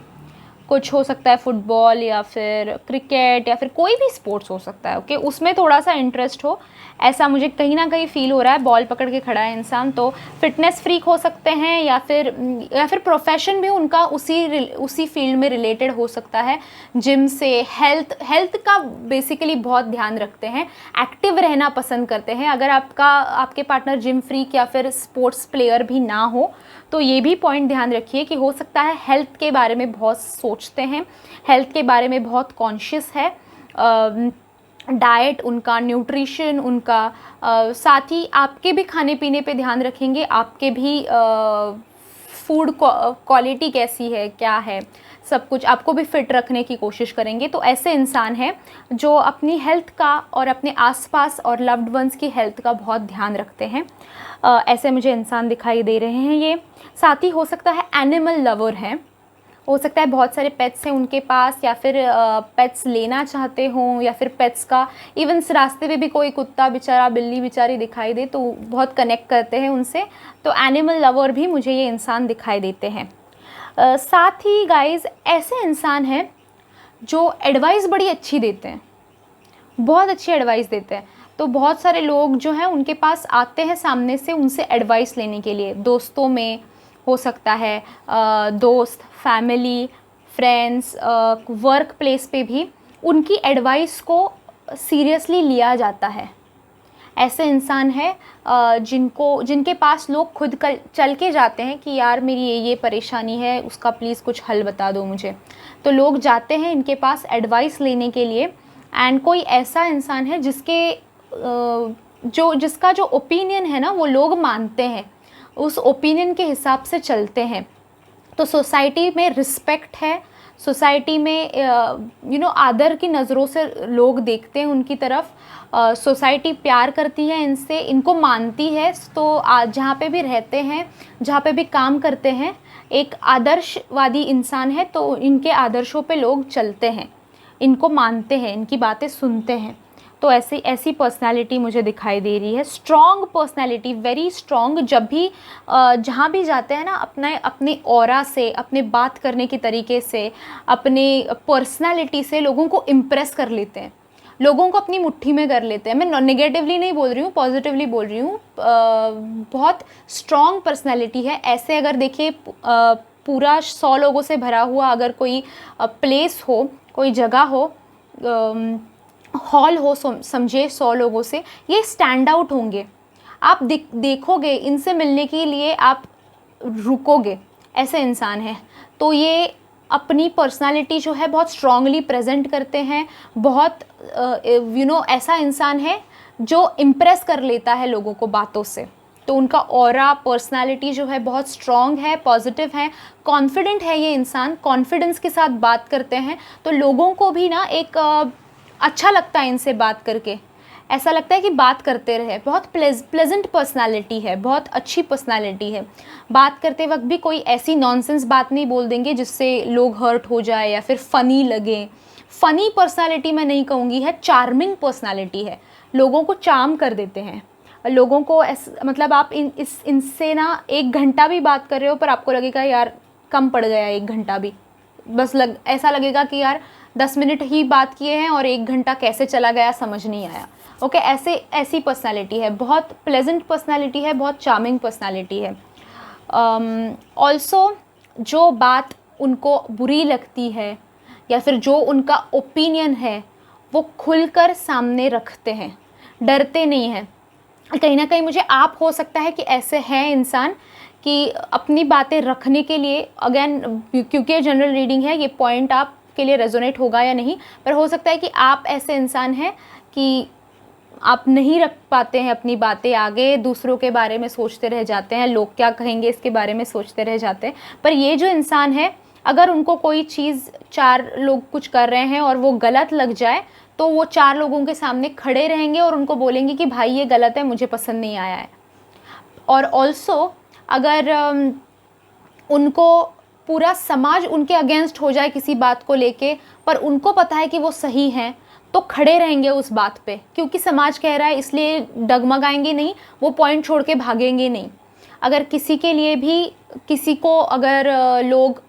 कुछ हो सकता है फुटबॉल या फिर क्रिकेट या फिर कोई भी स्पोर्ट्स हो सकता है, ओके, उसमें थोड़ा सा इंटरेस्ट हो, ऐसा मुझे कहीं ना कहीं फील हो रहा है। बॉल पकड़ के खड़ा है इंसान, तो फिटनेस फ्रीक हो सकते हैं या फिर प्रोफेशन भी उनका उसी फील्ड में रिलेटेड हो सकता है। जिम से हेल्थ का बेसिकली बहुत ध्यान रखते हैं, एक्टिव रहना पसंद करते हैं। अगर आपके पार्टनर जिम फ्रीक या फिर स्पोर्ट्स प्लेयर भी ना हो तो ये भी पॉइंट ध्यान रखिए कि हो सकता है हेल्थ के बारे में बहुत सोचते हैं, हेल्थ के बारे में बहुत कॉन्शियस है। डाइट उनका, न्यूट्रिशन उनका, साथ ही आपके भी खाने पीने पे ध्यान रखेंगे, आपके भी फूड क्वालिटी कैसी है, क्या है, सब कुछ आपको भी फिट रखने की कोशिश करेंगे। तो ऐसे इंसान हैं जो अपनी हेल्थ का और अपने आसपास और लव्ड वंस की हेल्थ का बहुत ध्यान रखते हैं। ऐसे मुझे इंसान दिखाई दे रहे हैं ये। साथ ही हो सकता है एनिमल लवर हैं, हो सकता है बहुत सारे पेट्स हैं उनके पास, या फिर पेट्स लेना चाहते हों, या फिर पेट्स का इवन रास्ते पे भी कोई कुत्ता बेचारा, बिल्ली बेचारी दिखाई दे तो बहुत कनेक्ट करते हैं उनसे। तो एनिमल लवर भी मुझे ये इंसान दिखाई देते हैं। साथ ही गाइस ऐसे इंसान हैं जो एडवाइस बड़ी अच्छी देते हैं, बहुत अच्छी एडवाइस देते हैं। तो बहुत सारे लोग जो हैं उनके पास आते हैं सामने से उनसे एडवाइस लेने के लिए, दोस्तों में हो सकता है, दोस्त, फैमिली, फ्रेंड्स, वर्क प्लेस पे भी उनकी एडवाइस को सीरियसली लिया जाता है। ऐसे इंसान है जिनके पास लोग खुद चल के जाते हैं कि यार मेरी ये परेशानी है, उसका प्लीज़ कुछ हल बता दो मुझे। तो लोग जाते हैं इनके पास एडवाइस लेने के लिए। एंड कोई ऐसा इंसान है जिसका जो ओपिनियन है ना वो लोग मानते हैं, उस ओपिनियन के हिसाब से चलते हैं। तो सोसाइटी में रिस्पेक्ट है, सोसाइटी में आदर की नज़रों से लोग देखते हैं उनकी तरफ। सोसाइटी प्यार करती है इनसे, इनको मानती है। तो जहाँ पे भी रहते हैं, जहाँ पे भी काम करते हैं, एक आदर्शवादी इंसान है, तो इनके आदर्शों पे लोग चलते हैं, इनको मानते हैं, इनकी बातें सुनते हैं। तो ऐसी पर्सनालिटी मुझे दिखाई दे रही है। Strong personality, very strong. जब भी जहाँ भी जाते हैं ना, अपने ऑरा से, अपने बात करने के तरीके से, अपने पर्सनालिटी से लोगों को इम्प्रेस कर लेते हैं, लोगों को अपनी मुट्ठी में कर लेते हैं। मैं नेगेटिवली नहीं बोल रही हूँ, पॉजिटिवली बोल रही हूँ। बहुत स्ट्रॉन्ग पर्सनालिटी है। ऐसे अगर देखिए पूरा 100 लोगों से भरा हुआ अगर कोई प्लेस हो, कोई जगह हो, हॉल हो, समझे 100 लोगों से, ये स्टैंड आउट होंगे। आप देखोगे, इनसे मिलने के लिए आप रुकोगे। ऐसे इंसान हैं। तो ये अपनी पर्सनालिटी जो है बहुत स्ट्रांगली प्रेजेंट करते हैं। बहुत ऐसा इंसान है जो इम्प्रेस कर लेता है लोगों को बातों से। तो उनका ऑरा, पर्सनालिटी जो है बहुत स्ट्रॉन्ग है, पॉजिटिव है, कॉन्फिडेंट है। ये इंसान कॉन्फिडेंस के साथ बात करते हैं तो लोगों को भी ना एक अच्छा लगता है इनसे बात करके, ऐसा लगता है कि बात करते रहे। बहुत प्लेजेंट पर्सनालिटी है, बहुत अच्छी पर्सनालिटी है। बात करते वक्त भी कोई ऐसी नॉनसेंस बात नहीं बोल देंगे जिससे लोग हर्ट हो जाए या फिर फ़नी लगे। फ़नी पर्सनालिटी मैं नहीं कहूँगी है, चार्मिंग पर्सनालिटी है। लोगों को चार्म कर देते हैं, लोगों को मतलब आप इनसे ना 1 घंटा भी बात कर रहे हो पर आपको लगेगा यार कम पड़ गया 1 घंटा भी, बस ऐसा लगेगा कि यार 10 मिनट ही बात किए हैं और 1 घंटा कैसे चला गया समझ नहीं आया। ओके, ऐसी पर्सनालिटी है। बहुत प्लेजेंट पर्सनालिटी है, बहुत चार्मिंग पर्सनालिटी है। ऑल्सो जो बात उनको बुरी लगती है या फिर जो उनका ओपिनियन है वो खुलकर सामने रखते हैं, डरते नहीं हैं। कहीं ना कहीं मुझे आप हो सकता है कि ऐसे हैं इंसान कि अपनी बातें रखने के लिए, अगेन क्योंकि जनरल रीडिंग है, ये पॉइंट आपके लिए रेजोनेट होगा या नहीं, पर हो सकता है कि आप ऐसे इंसान हैं कि आप नहीं रख पाते हैं अपनी बातें आगे, दूसरों के बारे में सोचते रह जाते हैं, लोग क्या कहेंगे इसके बारे में सोचते रह जाते हैं। पर ये जो इंसान है, अगर उनको कोई चीज़ 4 लोग कुछ कर रहे हैं और वो गलत लग जाए, तो वो 4 लोगों के सामने खड़े रहेंगे और उनको बोलेंगे कि भाई ये गलत है, मुझे पसंद नहीं आया है। और ऑल्सो अगर उनको पूरा समाज उनके अगेंस्ट हो जाए किसी बात को लेके, पर उनको पता है कि वो सही हैं, तो खड़े रहेंगे उस बात पे, क्योंकि समाज कह रहा है इसलिए डगमगाएंगे नहीं, वो पॉइंट छोड़ के भागेंगे नहीं। अगर किसी के लिए भी, किसी को अगर लोग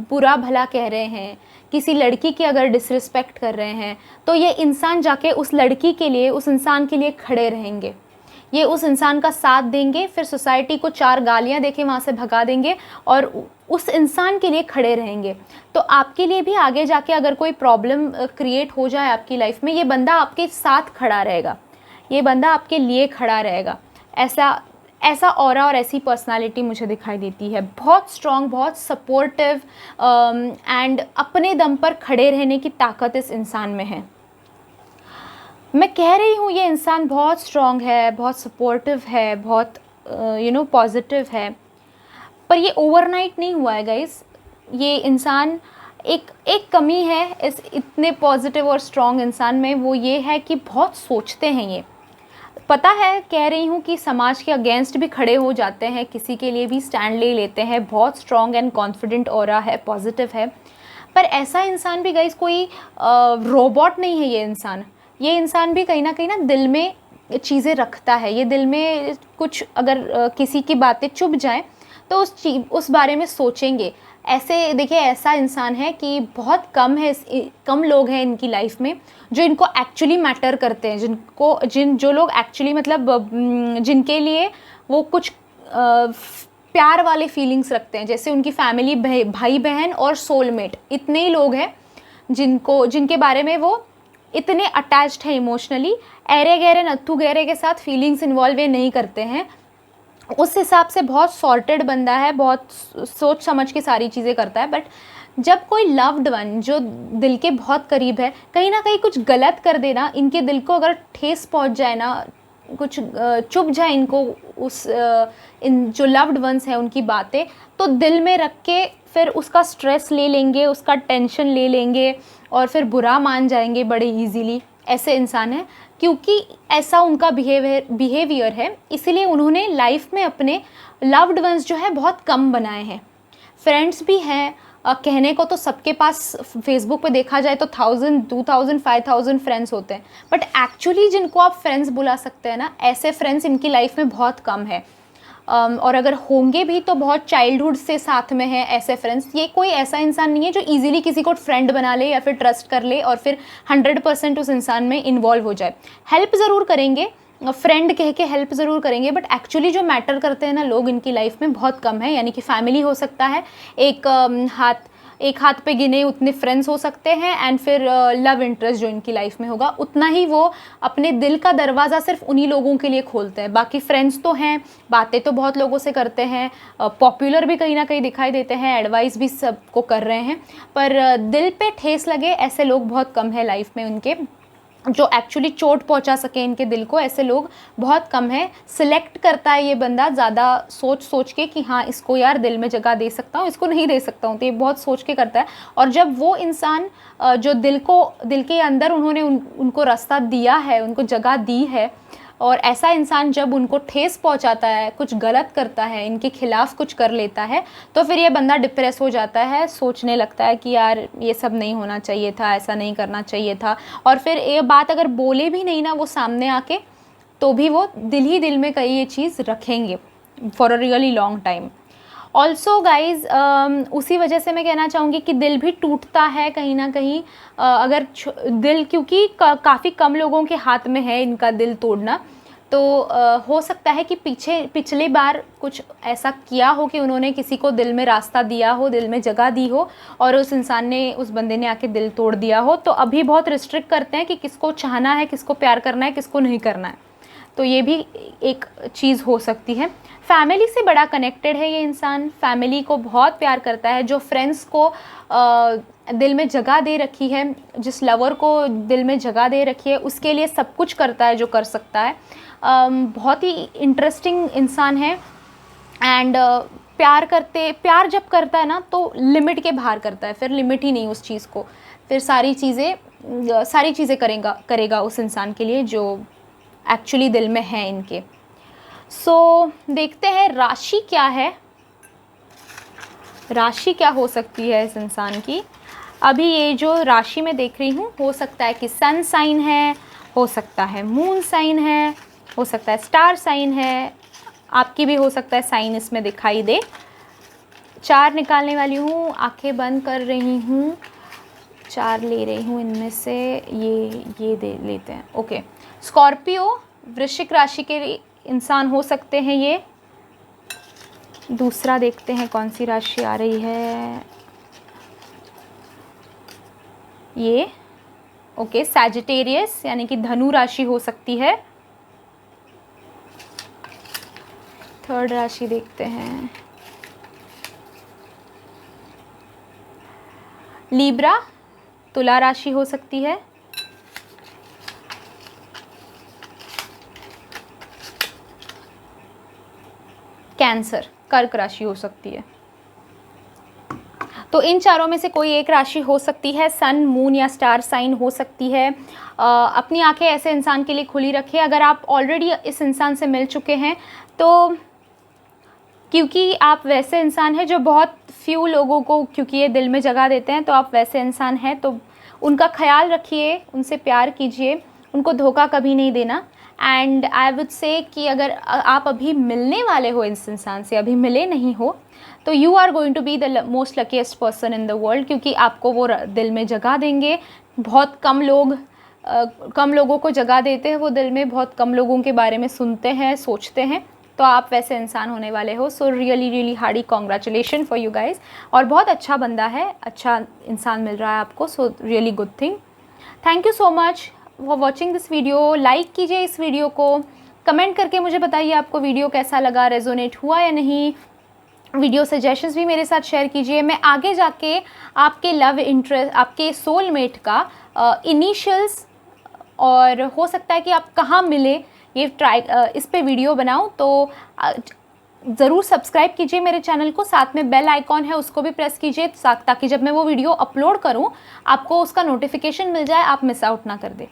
बुरा भला कह रहे हैं, किसी लड़की की अगर डिसरिस्पेक्ट कर रहे हैं, तो ये इंसान जाके उस लड़की के लिए, उस इंसान के लिए खड़े रहेंगे, ये उस इंसान का साथ देंगे, फिर सोसाइटी को 4 गालियाँ देके वहाँ से भगा देंगे और उस इंसान के लिए खड़े रहेंगे। तो आपके लिए भी आगे जाके अगर कोई प्रॉब्लम क्रिएट हो जाए आपकी लाइफ में, ये बंदा आपके साथ खड़ा रहेगा, ये बंदा आपके लिए खड़ा रहेगा। ऐसा ऑरा और ऐसी पर्सनालिटी मुझे दिखाई देती है, बहुत स्ट्रॉन्ग, बहुत सपोर्टिव एंड अपने दम पर खड़े रहने की ताकत इस इंसान में है। मैं कह रही हूँ ये इंसान बहुत स्ट्रॉन्ग है, बहुत सपोर्टिव है, बहुत पॉजिटिव है, पर ये ओवरनाइट नहीं हुआ है गाइस। ये इंसान, एक कमी है इस इतने पॉजिटिव और स्ट्रॉन्ग इंसान में, वो ये है कि बहुत सोचते हैं ये। पता है, कह रही हूँ कि समाज के अगेंस्ट भी खड़े हो जाते हैं, किसी के लिए भी स्टैंड ले लेते हैं, बहुत स्ट्रॉन्ग एंड कॉन्फिडेंट ऑरा है, पॉजिटिव है। पर ऐसा इंसान भी गाइस कोई रोबोट नहीं है। ये इंसान भी कहीं ना दिल में चीज़ें रखता है, ये दिल में कुछ अगर किसी की बातें चुभ जाएं तो उस बारे में सोचेंगे। ऐसे देखिए, ऐसा इंसान है कि बहुत कम लोग हैं इनकी लाइफ में जो इनको एक्चुअली मैटर करते हैं, जो लोग एक्चुअली मतलब जिनके लिए वो कुछ प्यार वाले फीलिंग्स रखते हैं, जैसे उनकी फैमिली, भाई बहन और सोलमेट, इतने ही लोग हैं जिनके बारे में वो इतने अटैच्ड है इमोशनली। ऐरे गहरे नत्थु गहरे के साथ फीलिंग्स इन्वॉल्व ये नहीं करते हैं। उस हिसाब से बहुत सॉर्टेड बंदा है, बहुत सोच समझ के सारी चीज़ें करता है। बट जब कोई लव्ड वन जो दिल के बहुत करीब है कहीं ना कहीं कुछ गलत कर देना, इनके दिल को अगर ठेस पहुंच जाए ना, कुछ चुभ जाए इनको, इन जो लव्ड वंस हैं उनकी बातें, तो दिल में रख के फिर उसका स्ट्रेस ले लेंगे, उसका टेंशन ले लेंगे और फिर बुरा मान जाएंगे बड़े इजीली। ऐसे इंसान हैं, क्योंकि ऐसा उनका बिहेवियर है, इसीलिए उन्होंने लाइफ में अपने लव्ड वंस जो है बहुत कम बनाए हैं। फ्रेंड्स भी हैं, कहने को तो सबके पास फेसबुक पे देखा जाए तो 1000, 2000, 5000 फ्रेंड्स होते हैं, बट एक्चुअली जिनको आप फ्रेंड्स बुला सकते हैं ना, ऐसे फ्रेंड्स इनकी लाइफ में बहुत कम है। और अगर होंगे भी तो बहुत चाइल्डहुड से साथ में है ऐसे फ्रेंड्स। ये कोई ऐसा इंसान नहीं है जो इजीली किसी को फ्रेंड बना ले या फिर ट्रस्ट कर ले और फिर 100% उस इंसान में इन्वॉल्व हो जाए। हेल्प ज़रूर करेंगे, फ्रेंड कह के हेल्प ज़रूर करेंगे, बट एक्चुअली जो मैटर करते हैं ना लोग इनकी लाइफ में बहुत कम है। यानी कि फैमिली हो सकता है, एक हाथ पे गिने उतने फ्रेंड्स हो सकते हैं, एंड फिर लव इंटरेस्ट जो इनकी लाइफ में होगा उतना ही वो अपने दिल का दरवाज़ा सिर्फ उन्हीं लोगों के लिए खोलते हैं। बाकी फ्रेंड्स तो हैं, बातें तो बहुत लोगों से करते हैं, पॉपुलर भी कहीं ना कहीं दिखाई देते हैं, एडवाइस भी सबको कर रहे हैं, पर दिल पे ठेस लगे ऐसे लोग बहुत कम है लाइफ में उनके, जो एक्चुअली चोट पहुंचा सके इनके दिल को। ऐसे लोग बहुत कम है। सिलेक्ट करता है ये बंदा ज़्यादा सोच के कि हाँ इसको यार दिल में जगह दे सकता हूँ, इसको नहीं दे सकता हूँ, तो ये बहुत सोच के करता है। और जब वो इंसान जो दिल के अंदर उन्होंने उनको रास्ता दिया है, उनको जगह दी है, और ऐसा इंसान जब उनको ठेस पहुंचाता है, कुछ गलत करता है, इनके खिलाफ कुछ कर लेता है, तो फिर ये बंदा डिप्रेस हो जाता है, सोचने लगता है कि यार ये सब नहीं होना चाहिए था, ऐसा नहीं करना चाहिए था। और फिर ये बात अगर बोले भी नहीं ना वो सामने आके, तो भी वो दिल ही दिल में कहीं ये चीज़ रखेंगे for a really long time. Also guys, उसी वजह से मैं कहना चाहूँगी कि दिल भी टूटता है कहीं ना कहीं। अगर दिल, क्योंकि काफ़ी कम लोगों के हाथ में है इनका दिल तोड़ना, तो हो सकता है कि पिछले बार कुछ ऐसा किया हो कि उन्होंने किसी को दिल में रास्ता दिया हो, दिल में जगह दी हो, और उस इंसान ने, उस बंदे ने आके दिल तोड़ दिया हो। तो अभी बहुत रिस्ट्रिक्ट करते हैं कि किसको चाहना है, किसको प्यार करना है, किसको नहीं करना है। तो ये भी एक चीज़ हो सकती है। फैमिली से बड़ा कनेक्टेड है ये इंसान, फैमिली को बहुत प्यार करता है। जो फ्रेंड्स को दिल में जगह दे रखी है, जिस लवर को दिल में जगह दे रखी है, उसके लिए सब कुछ करता है जो कर सकता है। बहुत ही इंटरेस्टिंग इंसान है। एंड प्यार जब करता है ना तो लिमिट के बाहर करता है, फिर लिमिट ही नहीं उस चीज़ को, फिर सारी चीज़ें करेगा उस इंसान के लिए जो एक्चुअली दिल में है इनके। सो देखते हैं राशि क्या है, राशि क्या हो सकती है इस इंसान की। अभी ये जो राशि मैं देख रही हूँ, हो सकता है कि सन साइन है, हो सकता है मून साइन है, हो सकता है स्टार साइन है, आपकी भी हो सकता है साइन इसमें दिखाई दे। 4 निकालने वाली हूँ, आंखें बंद कर रही हूँ, 4 ले रही हूँ इनमें से, ये दे लेते हैं। ओके, स्कॉर्पियो वृश्चिक राशि के इंसान हो सकते हैं ये। दूसरा देखते हैं कौन सी राशि आ रही है ये। ओके, सैजिटेरियस यानी कि धनु राशि हो सकती है। थर्ड राशि देखते हैं, लीब्रा तुला राशि हो सकती है। कैंसर कर्क राशि हो सकती है। तो इन चारों में से कोई एक राशि हो सकती है, सन मून या स्टार साइन हो सकती है। अपनी आंखें ऐसे इंसान के लिए खुली रखें। अगर आप ऑलरेडी इस इंसान से मिल चुके हैं तो क्योंकि आप वैसे इंसान हैं जो बहुत फ्यू लोगों को क्योंकि ये दिल में जगह देते हैं, तो आप वैसे इंसान हैं, तो उनका ख्याल रखिए, उनसे प्यार कीजिए, उनको धोखा कभी नहीं देना। एंड आई वुड से कि अगर आप अभी मिलने वाले हो इस इंसान से, अभी मिले नहीं हो, तो you are going to be the most luckiest person in the world, क्योंकि आपको वो दिल में जगह देंगे। बहुत कम लोगों को जगह देते हैं वो दिल में, बहुत कम लोगों के बारे में सुनते हैं, सोचते हैं, तो आप वैसे इंसान होने वाले हो। So really Hardy congratulation for you guys. और बहुत अच्छा बंदा है, अच्छा इंसान मिल रहा है आपको, so really good thing. Thank you so much for watching this video. Like कीजिए इस वीडियो को, कमेंट करके मुझे बताइए आपको वीडियो कैसा लगा, रेजोनेट हुआ या नहीं। वीडियो सजेशंस भी मेरे साथ शेयर कीजिए। मैं आगे जाके आपके लव इंटरेस्ट, आपके सोलमेट का इनिशियल्स और हो सकता है कि आप कहाँ मिले ये इस पे वीडियो बनाऊं, तो ज़रूर सब्सक्राइब कीजिए मेरे चैनल को। साथ में बेल आइकॉन है उसको भी प्रेस कीजिए ताकि जब मैं वो वीडियो अपलोड करूं आपको उसका नोटिफिकेशन मिल जाए, आप मिस आउट ना कर दे।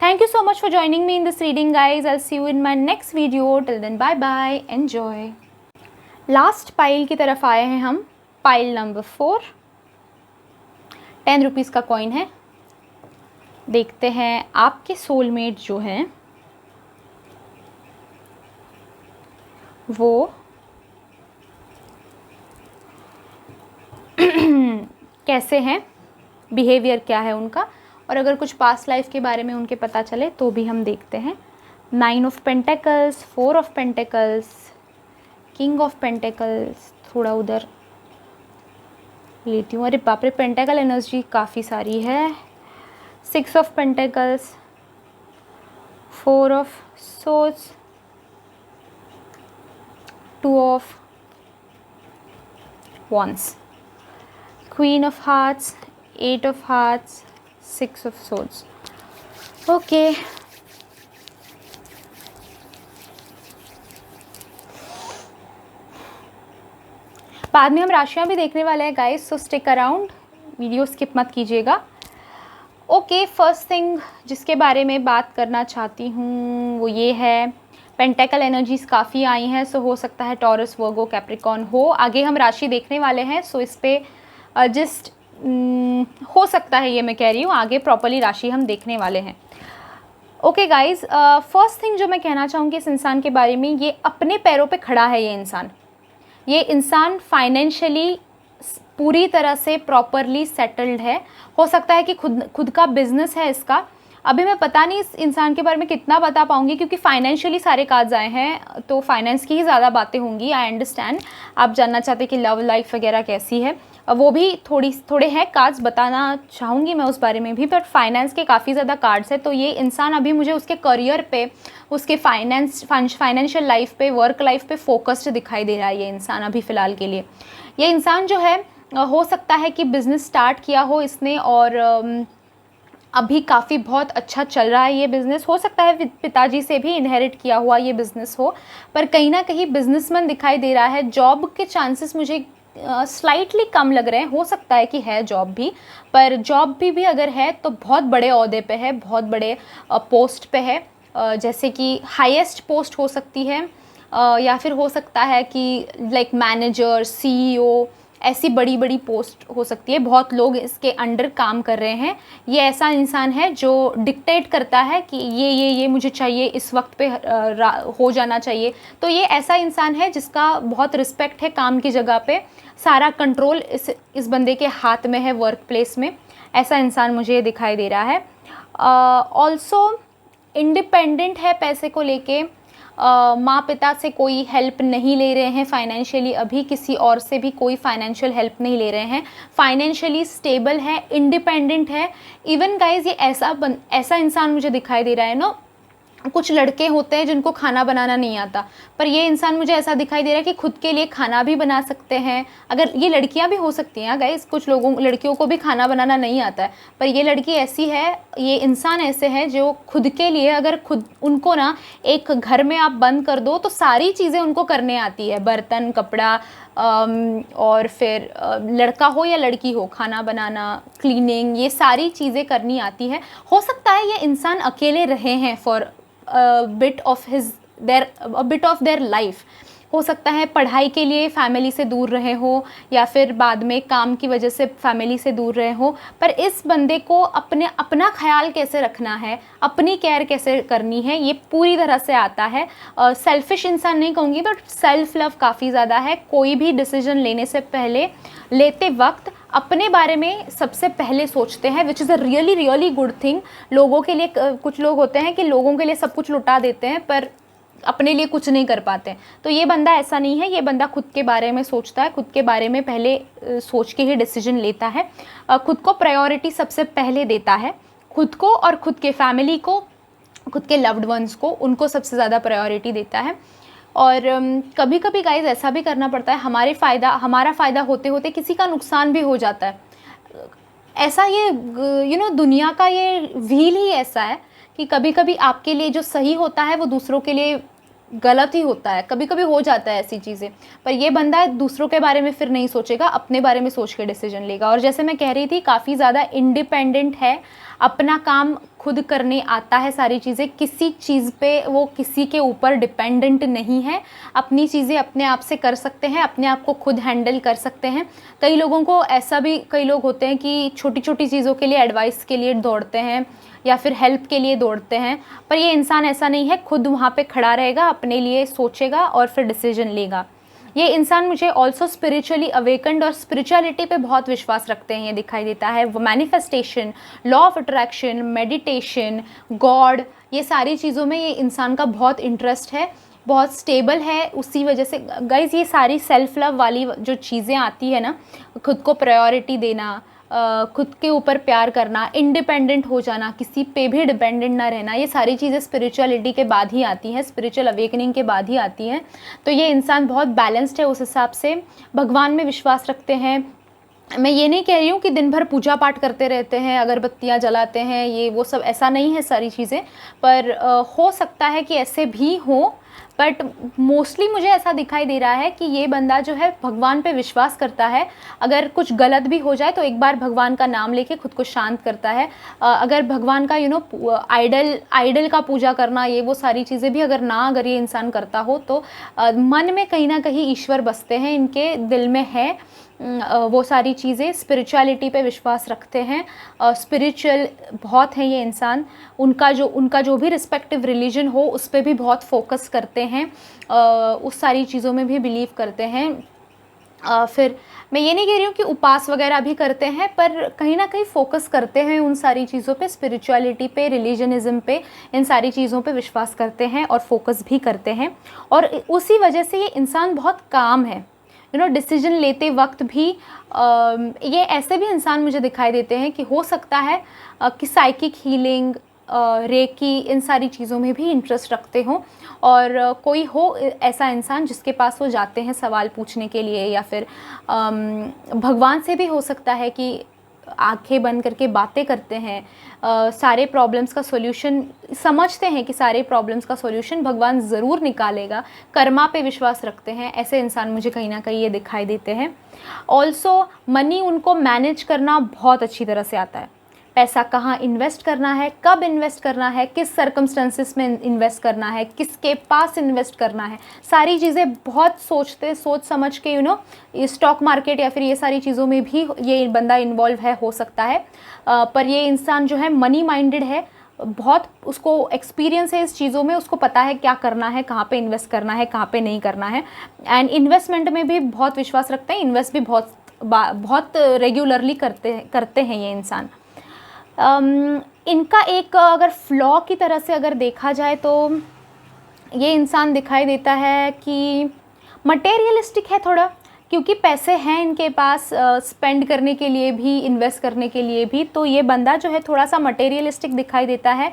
Thank you so much for joining me in this reading guys. I see you in my next video. Till then bye bye, enjoy. Last pile की तरफ आए हैं हम, पाइल नंबर 4। 10 रुपीज़ का कॉइन है। देखते हैं आपके सोलमेट जो हैं वो कैसे हैं, बिहेवियर क्या है उनका, और अगर कुछ पास्ट लाइफ के बारे में उनके पता चले तो भी हम देखते हैं। 9 of pentacles, 4 of pentacles, king of pentacles, थोड़ा उधर लेती हूँ, अरे बाप रे पेंटेकल एनर्जी काफ़ी सारी है। 6 of pentacles, 4 of swords, 2 of wands, Queen of Hearts, 8 of Hearts, 6 of Swords. Okay. बाद में हम राशियां भी देखने वाले हैं गाइस, सो स्टिक अराउंड, वीडियो स्किप मत कीजिएगा। ओके, फर्स्ट थिंग जिसके बारे में बात करना चाहती हूँ वो ये है, पेंटेकल एनर्जीज काफ़ी आई हैं, सो हो सकता है टॉरस, वर्गो, कैप्रिकॉन हो। आगे हम राशि देखने वाले हैं, सो इस पे जस्ट हो सकता है, ये मैं कह रही हूँ, आगे प्रॉपरली राशि हम देखने वाले हैं। ओके गाइज, फर्स्ट थिंग जो मैं कहना चाहूँगी इस इंसान के बारे में, ये अपने पैरों पे खड़ा है। ये इंसान फाइनेंशियली पूरी तरह से प्रॉपरली सेटल्ड है। हो सकता है कि खुद का बिजनेस है इसका। अभी मैं पता नहीं इस इंसान के बारे में कितना बता पाऊँगी, क्योंकि फाइनेंशियली सारे कार्ड्स आए हैं, तो फाइनेंस की ही ज़्यादा बातें होंगी। आई अंडरस्टैंड आप जानना चाहते कि लव लाइफ वगैरह कैसी है, वो भी थोड़े हैं कार्ड्स, बताना चाहूँगी मैं उस बारे में भी, बट फाइनेंस के काफ़ी ज़्यादा कार्ड्स है। तो ये इंसान अभी मुझे उसके करियर पे, उसके फाइनेंशियल लाइफ पे, वर्क लाइफ पे फोकस्ड दिखाई दे रहा है ये इंसान अभी फ़िलहाल के लिए। ये इंसान जो है हो सकता है कि बिज़नेस स्टार्ट किया हो इसने और अभी काफ़ी बहुत अच्छा चल रहा है ये बिज़नेस। हो सकता है पिताजी से भी इनहेरिट किया हुआ ये बिज़नेस हो, पर कहीं ना कहीं बिजनेसमैन दिखाई दे रहा है। जॉब के चांसेस मुझे स्लाइटली कम लग रहे हैं, हो सकता है कि है जॉब भी, पर जॉब भी अगर है तो बहुत बड़े ओहदे पे है, बहुत बड़े पोस्ट पे है, जैसे कि हाईएस्ट पोस्ट हो सकती है, या फिर हो सकता है कि लाइक मैनेजर, सीईओ, ऐसी बड़ी बड़ी पोस्ट हो सकती है। बहुत लोग इसके अंडर काम कर रहे हैं। ये ऐसा इंसान है जो डिक्टेट करता है कि ये मुझे चाहिए, इस वक्त पे हो जाना चाहिए। तो ये ऐसा इंसान है जिसका बहुत रिस्पेक्ट है काम की जगह पे, सारा कंट्रोल इस बंदे के हाथ में है वर्क प्लेस में। ऐसा इंसान मुझे दिखाई दे रहा है। ऑल्सो इंडिपेंडेंट है पैसे को लेके, माँ पिता से कोई हेल्प नहीं ले रहे हैं फाइनेंशियली, अभी किसी और से भी कोई फाइनेंशियल हेल्प नहीं ले रहे हैं, फाइनेंशियली स्टेबल है, इंडिपेंडेंट है। इवन गाइज ये ऐसा इंसान मुझे दिखाई दे रहा है ना, कुछ लड़के होते हैं जिनको खाना बनाना नहीं आता, पर ये इंसान मुझे ऐसा दिखाई दे रहा है कि खुद के लिए खाना भी बना सकते हैं। अगर ये लड़कियां भी हो सकती हैं गाइस, कुछ लड़कियों को भी खाना बनाना नहीं आता है, पर ये लड़की ऐसी है, ये इंसान ऐसे है जो खुद के लिए, अगर खुद उनको ना एक घर में आप बंद कर दो तो सारी चीज़ें उनको करने आती है, बर्तन, कपड़ा, और फिर लड़का हो या लड़की हो, खाना बनाना, क्लीनिंग, ये सारी चीज़ें करनी आती है। हो सकता है ये इंसान अकेले रहे हैं for bit of their life. हो सकता है पढ़ाई के लिए फैमिली से दूर रहे हो, या फिर बाद में काम की वजह से फैमिली से दूर रहे हो, पर इस बंदे को अपना ख्याल कैसे रखना है, अपनी केयर कैसे करनी है, ये पूरी तरह से आता है। सेल्फिश इंसान नहीं कहूँगी, बट सेल्फ लव काफ़ी ज़्यादा है। कोई भी डिसीजन लेते वक्त अपने बारे में सबसे पहले सोचते हैं, which is a really good thing. लोगों के लिए, कुछ लोग होते हैं कि लोगों के लिए सब कुछ लुटा देते हैं पर अपने लिए कुछ नहीं कर पाते, तो ये बंदा ऐसा नहीं है। ये बंदा खुद के बारे में सोचता है, खुद के बारे में पहले सोच के ही डिसीजन लेता है, खुद को प्रायोरिटी सबसे पहले देता है, खुद को और खुद के फैमिली को, खुद के लव्ड वंस को, उनको सबसे ज़्यादा प्रायोरिटी देता है। और कभी कभी गाइज ऐसा भी करना पड़ता है, हमारा फ़ायदा होते होते किसी का नुकसान भी हो जाता है। ऐसा ये दुनिया का ये व्हील ही ऐसा है कि कभी कभी आपके लिए जो सही होता है वो दूसरों के लिए गलत ही होता है, कभी कभी हो जाता है ऐसी चीज़ें। पर ये बंदा दूसरों के बारे में फिर नहीं सोचेगा, अपने बारे में सोच के डिसीजन लेगा। और जैसे मैं कह रही थी, काफ़ी ज़्यादा इंडिपेंडेंट है, अपना काम खुद करने आता है, सारी चीज़ें, किसी चीज़ पे वो किसी के ऊपर डिपेंडेंट नहीं है, अपनी चीज़ें अपने आप से कर सकते हैं, अपने आप को खुद हैंडल कर सकते हैं। कई लोग होते हैं कि छोटी छोटी चीज़ों के लिए, एडवाइस के लिए दौड़ते हैं या फिर हेल्प के लिए दौड़ते हैं, पर ये इंसान ऐसा नहीं है, खुद वहाँ पे खड़ा रहेगा, अपने लिए सोचेगा और फिर डिसीजन लेगा। ये इंसान मुझे ऑल्सो स्पिरिचुअली अवेकन्ड और स्पिरिचुअलिटी पे बहुत विश्वास रखते हैं, ये दिखाई देता है। वो manifestation, law of attraction, meditation, God, ये सारी चीज़ों में ये इंसान का बहुत इंटरेस्ट है, बहुत स्टेबल है। उसी वजह से गाइज ये सारी सेल्फ लव वाली जो चीज़ें आती है ना, खुद को प्रायोरिटी देना, खुद के ऊपर प्यार करना, इंडिपेंडेंट हो जाना, किसी पे भी डिपेंडेंट ना रहना, ये सारी चीज़ें स्पिरिचुअलिटी के बाद ही आती हैं, स्पिरिचुअल अवेकनिंग के बाद ही आती हैं। तो ये इंसान बहुत बैलेंस्ड है उस हिसाब से, भगवान में विश्वास रखते हैं। मैं ये नहीं कह रही हूँ कि दिन भर पूजा पाठ करते रहते हैं, अगरबत्तियाँ जलाते हैं, ये वो सब, ऐसा नहीं है सारी चीज़ें, पर हो सकता है कि ऐसे भी हों, बट मोस्टली मुझे ऐसा दिखाई दे रहा है कि ये बंदा जो है भगवान पे विश्वास करता है। अगर कुछ गलत भी हो जाए तो एक बार भगवान का नाम लेके खुद को शांत करता है। अगर भगवान का आइडल का पूजा करना, ये वो सारी चीज़ें भी अगर ये इंसान करता हो तो मन में कहीं ना कहीं ईश्वर बसते हैं, इनके दिल में है वो सारी चीज़ें। स्पिरिचुअलिटी पे विश्वास रखते हैं, स्पिरिचुअल बहुत हैं ये इंसान। उनका जो भी रिस्पेक्टिव रिलीजन हो उस पर भी बहुत फोकस करते हैं, उस सारी चीज़ों में भी बिलीव करते हैं। फिर मैं ये नहीं कह रही हूँ कि उपास वगैरह भी करते हैं, पर कहीं ना कहीं फोकस करते हैं उन सारी चीज़ों पे, स्पिरिचुअलिटी पे, रिलीजनिज्म पे, इन सारी चीज़ों पे विश्वास करते हैं और फोकस भी करते हैं। और उसी वजह से ये इंसान बहुत काम है, डिसीजन लेते वक्त भी ये ऐसे भी इंसान मुझे दिखाई देते हैं कि हो सकता है कि साइकिक हीलिंग, रेकी, इन सारी चीज़ों में भी इंटरेस्ट रखते हों, और कोई हो ऐसा इंसान जिसके पास वो जाते हैं सवाल पूछने के लिए, या फिर भगवान से भी हो सकता है कि आंखें बंद करके बातें करते हैं, सारे प्रॉब्लम्स का सॉल्यूशन समझते हैं कि सारे प्रॉब्लम्स का सॉल्यूशन भगवान ज़रूर निकालेगा, कर्मा पे विश्वास रखते हैं। ऐसे इंसान मुझे कहीं ना कहीं ये दिखाई देते हैं। ऑल्सो मनी उनको मैनेज करना बहुत अच्छी तरह से आता है। पैसा कहाँ इन्वेस्ट करना है, कब इन्वेस्ट करना है, किस सर्कमस्टेंसेस में इन्वेस्ट करना है, किसके पास इन्वेस्ट करना है, सारी चीज़ें बहुत सोच समझ के स्टॉक मार्केट या फिर ये सारी चीज़ों में भी ये बंदा इन्वॉल्व है, हो सकता है। पर ये इंसान जो है मनी माइंडेड है, बहुत उसको एक्सपीरियंस है इस चीज़ों में, उसको पता है क्या करना है, कहाँ पे इन्वेस्ट करना है, कहाँ पे नहीं करना है। एंड इन्वेस्टमेंट में भी बहुत विश्वास रखते हैं, इन्वेस्ट भी बहुत रेगुलरली करते हैं ये इंसान। इनका एक अगर फ्लॉ की तरह से अगर देखा जाए तो ये इंसान दिखाई देता है कि मटेरियलिस्टिक है थोड़ा, क्योंकि पैसे हैं इनके पास स्पेंड करने के लिए भी, इन्वेस्ट करने के लिए भी। तो ये बंदा जो है थोड़ा सा मटेरियलिस्टिक दिखाई देता है।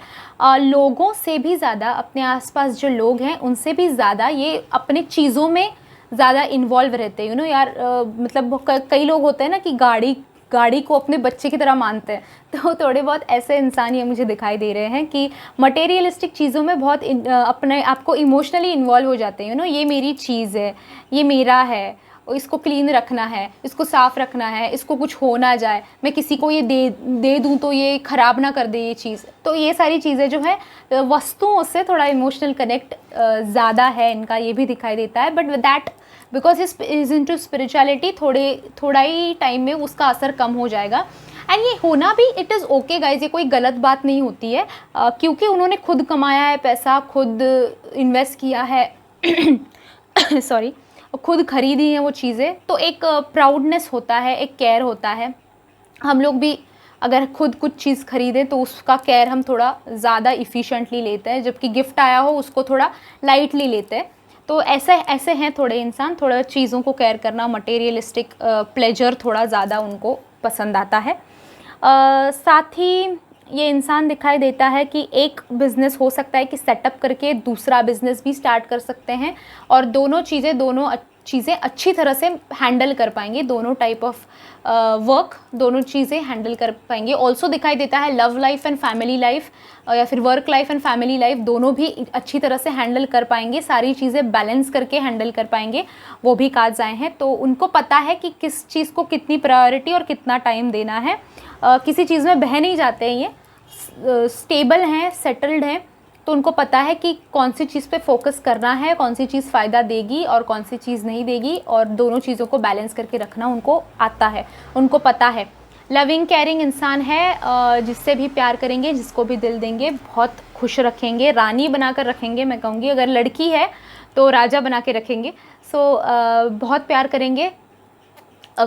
लोगों से भी ज़्यादा, अपने आसपास जो लोग हैं उनसे भी ज़्यादा ये अपने चीज़ों में ज़्यादा इन्वॉल्व रहते हैं। यार मतलब कई लोग होते हैं ना कि गाड़ी को अपने बच्चे की तरह मानते हैं, तो थोड़े बहुत ऐसे इंसान ये मुझे दिखाई दे रहे हैं कि मटेरियलिस्टिक चीज़ों में बहुत अपने आप को इमोशनली इन्वॉल्व हो जाते हैं। ये मेरी चीज़ है, ये मेरा है, इसको क्लीन रखना है, इसको साफ़ रखना है, इसको कुछ हो ना जाए, मैं किसी को ये दे दूँ तो ये ख़राब ना कर दे ये चीज़। तो ये सारी चीज़ें जो है वस्तुओं से थोड़ा इमोशनल कनेक्ट ज़्यादा है इनका, ये भी दिखाई देता है। But with that because is into spirituality, थोड़ा ही टाइम में उसका असर कम हो जाएगा। एंड ये होना भी इट इज़ ओके गाइज, ये कोई गलत बात नहीं होती है, क्योंकि उन्होंने खुद कमाया है पैसा, खुद इन्वेस्ट किया है सॉरी, खुद खरीदी हैं वो चीज़ें, तो एक प्राउडनेस होता है, एक केयर होता है। हम लोग भी अगर खुद कुछ चीज़ खरीदें तो उसका केयर हम थोड़ा ज़्यादा इफ़िशेंटली लेते हैं, जबकि गिफ्ट आया हो उसको थोड़ा लाइटली लेते हैं। तो ऐसे हैं थोड़े इंसान, थोड़ा चीज़ों को केयर करना, मटेरियलिस्टिक प्लेजर थोड़ा ज़्यादा उनको पसंद आता है। साथ ही ये इंसान दिखाई देता है कि एक बिज़नेस हो सकता है कि सेटअप करके दूसरा बिज़नेस भी स्टार्ट कर सकते हैं, और दोनों चीज़ें अच्छी तरह से हैंडल कर पाएंगे, दोनों टाइप ऑफ वर्क, दोनों चीज़ें हैंडल कर पाएंगे। ऑल्सो दिखाई देता है love life and family life, या फिर work life and family life, दोनों भी अच्छी तरह से हैंडल कर पाएंगे, सारी चीज़ें बैलेंस करके हैंडल कर पाएंगे, वो भी काज आए हैं। तो उनको पता है कि किस चीज़ को कितनी प्रायोरिटी और कितना टाइम देना है। किसी चीज़ में बह नहीं जाते हैं, ये स्टेबल हैं, सेटल्ड हैं, तो उनको पता है कि कौन सी चीज़ पे फोकस करना है, कौन सी चीज़ फ़ायदा देगी और कौन सी चीज़ नहीं देगी, और दोनों चीज़ों को बैलेंस करके रखना उनको आता है, उनको पता है। लविंग केयरिंग इंसान है, जिससे भी प्यार करेंगे, जिसको भी दिल देंगे, बहुत खुश रखेंगे, रानी बनाकर रखेंगे मैं कहूँगी। अगर लड़की है तो राजा बना के रखेंगे। बहुत प्यार करेंगे,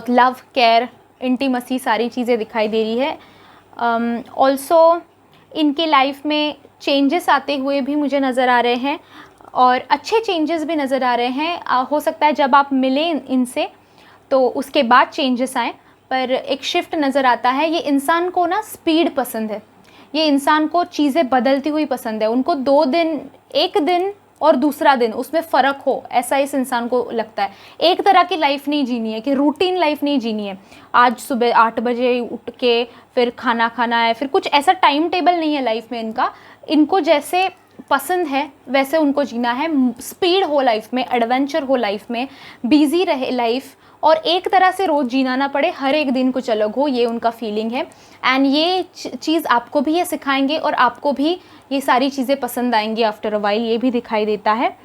लव, केयर, इंटीमसी, सारी चीज़ें दिखाई दे रही है। ऑल्सो इनके लाइफ में चेंजेस आते हुए भी मुझे नज़र आ रहे हैं, और अच्छे चेंजेस भी नज़र आ रहे हैं। हो सकता है जब आप मिलें इनसे तो उसके बाद चेंजेस आएँ, पर एक शिफ्ट नज़र आता है। ये इंसान को ना स्पीड पसंद है, ये इंसान को चीज़ें बदलती हुई पसंद है। उनको 2 दिन, एक दिन और दूसरा दिन उसमें फ़र्क हो, ऐसा इस इंसान को लगता है। एक तरह की लाइफ नहीं जीनी है, कि रूटीन लाइफ नहीं जीनी है, आज सुबह 8 बजे उठ के फिर खाना खाना है, फिर कुछ ऐसा टाइम टेबल नहीं है लाइफ में इनका। इनको जैसे पसंद है वैसे उनको जीना है। स्पीड हो लाइफ में, एडवेंचर हो लाइफ में, बिजी रहे लाइफ, और एक तरह से रोज़ जीना ना पड़े, हर एक दिन कुछ अलग हो, ये उनका फीलिंग है। एंड ये चीज़ आपको भी ये सिखाएंगे, और आपको भी ये सारी चीज़ें पसंद आएंगी आफ्टर अ वाइल, ये भी दिखाई देता है।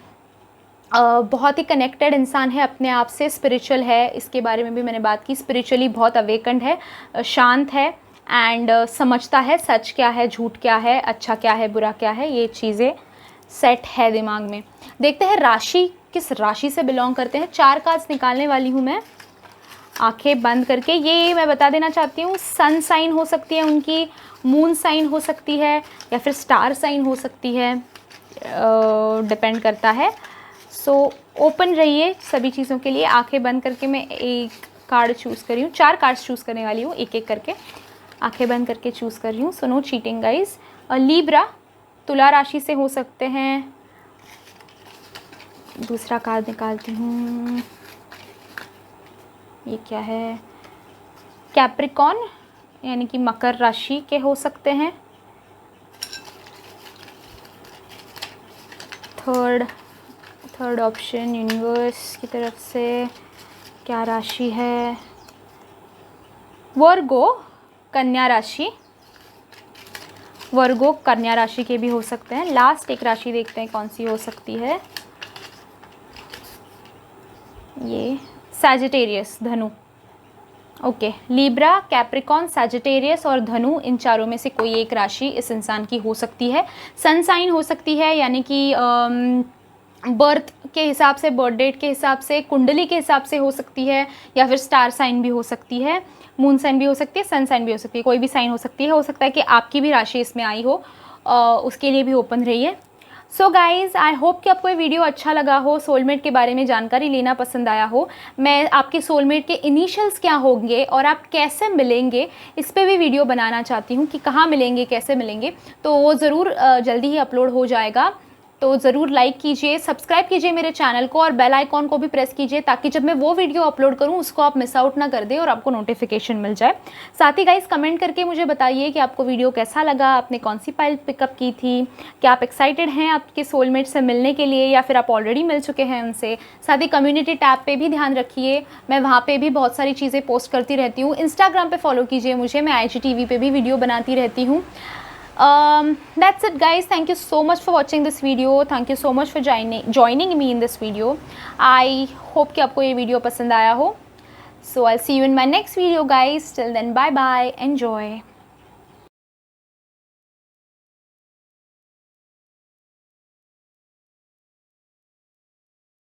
बहुत ही कनेक्टेड इंसान है अपने आप से, स्पिरिचुअल है, इसके बारे में भी मैंने बात की। स्पिरिचुअली बहुत अवेकन्ड है, शांत है, एंड समझता है सच क्या है, झूठ क्या है, अच्छा क्या है, बुरा क्या है, ये चीज़ें सेट है दिमाग में। देखते हैं राशि, किस राशि से बिलोंग करते हैं। 4 कार्ड्स निकालने वाली हूँ मैं, आंखें बंद करके। ये मैं बता देना चाहती हूँ, सन साइन हो सकती है उनकी, मून साइन हो सकती है, या फिर स्टार साइन हो सकती है, डिपेंड करता है। सो ओपन रहिए सभी चीज़ों के लिए। आंखें बंद करके मैं एक कार्ड चूज़ कर रही हूँ, 4 कार्ड्स चूज़ करने वाली हूँ, एक एक करके आंखें बंद करके चूज़ कर रही हूँ। So no cheating guys. Libra, तुला राशि से हो सकते हैं। दूसरा कार्ड निकालती हूँ, ये क्या है? कैप्रिकॉन यानी कि मकर राशि के हो सकते हैं। थर्ड ऑप्शन यूनिवर्स की तरफ से क्या राशि है? वर्गो, कन्या राशि। वर्गो कन्या राशि के भी हो सकते हैं। लास्ट एक राशि देखते हैं कौन सी हो सकती है। ये सैजिटेरियस, धनु। ओके, लीब्रा, कैप्रिकॉन, सैजिटेरियस और धनु, इन चारों में से कोई एक राशि इस इंसान की हो सकती है। सन साइन हो सकती है, यानी कि बर्थ के हिसाब से, बर्थ डेट के हिसाब से, कुंडली के हिसाब से हो सकती है, या फिर स्टार साइन भी हो सकती है, मून साइन भी हो सकती है, सन साइन भी हो सकती है, कोई भी साइन हो सकती है। हो सकता है कि आपकी भी राशि इसमें आई हो, उसके लिए भी ओपन रहिए। सो गाइज़, आई होप कि आपको ये वीडियो अच्छा लगा हो, सोलमेट के बारे में जानकारी लेना पसंद आया हो। मैं आपके सोलमेट के इनिशियल्स क्या होंगे और आप कैसे मिलेंगे, इस पे भी वीडियो बनाना चाहती हूँ कि कहाँ मिलेंगे, कैसे मिलेंगे। तो वो ज़रूर जल्दी ही अपलोड हो जाएगा। तो ज़रूर लाइक कीजिए, सब्सक्राइब कीजिए मेरे चैनल को और बेल आइकॉन को भी प्रेस कीजिए, ताकि जब मैं वो वीडियो अपलोड करूँ उसको आप मिस आउट ना कर दें और आपको नोटिफिकेशन मिल जाए। साथ ही गाइस कमेंट करके मुझे बताइए कि आपको वीडियो कैसा लगा, आपने कौन सी फाइल पिकअप की थी, क्या आप एक्साइटेड हैं आपके सोलमेट से मिलने के लिए, या फिर आप ऑलरेडी मिल चुके हैं उनसे। साथ ही कम्युनिटी टैब पर भी ध्यान रखिए, मैं वहाँ पर भी बहुत सारी चीज़ें पोस्ट करती रहती हूँ। इंस्टाग्राम पर फॉलो कीजिए मुझे, मैं IGTV पे भी वीडियो बनाती रहती हूँ। That's it guys, thank you so much for watching this video, thank you so much for joining me in this video. I hope कि आपको ये वीडियो पसंद आया हो. So I'll see you in my next video guys. Till then, bye bye, enjoy.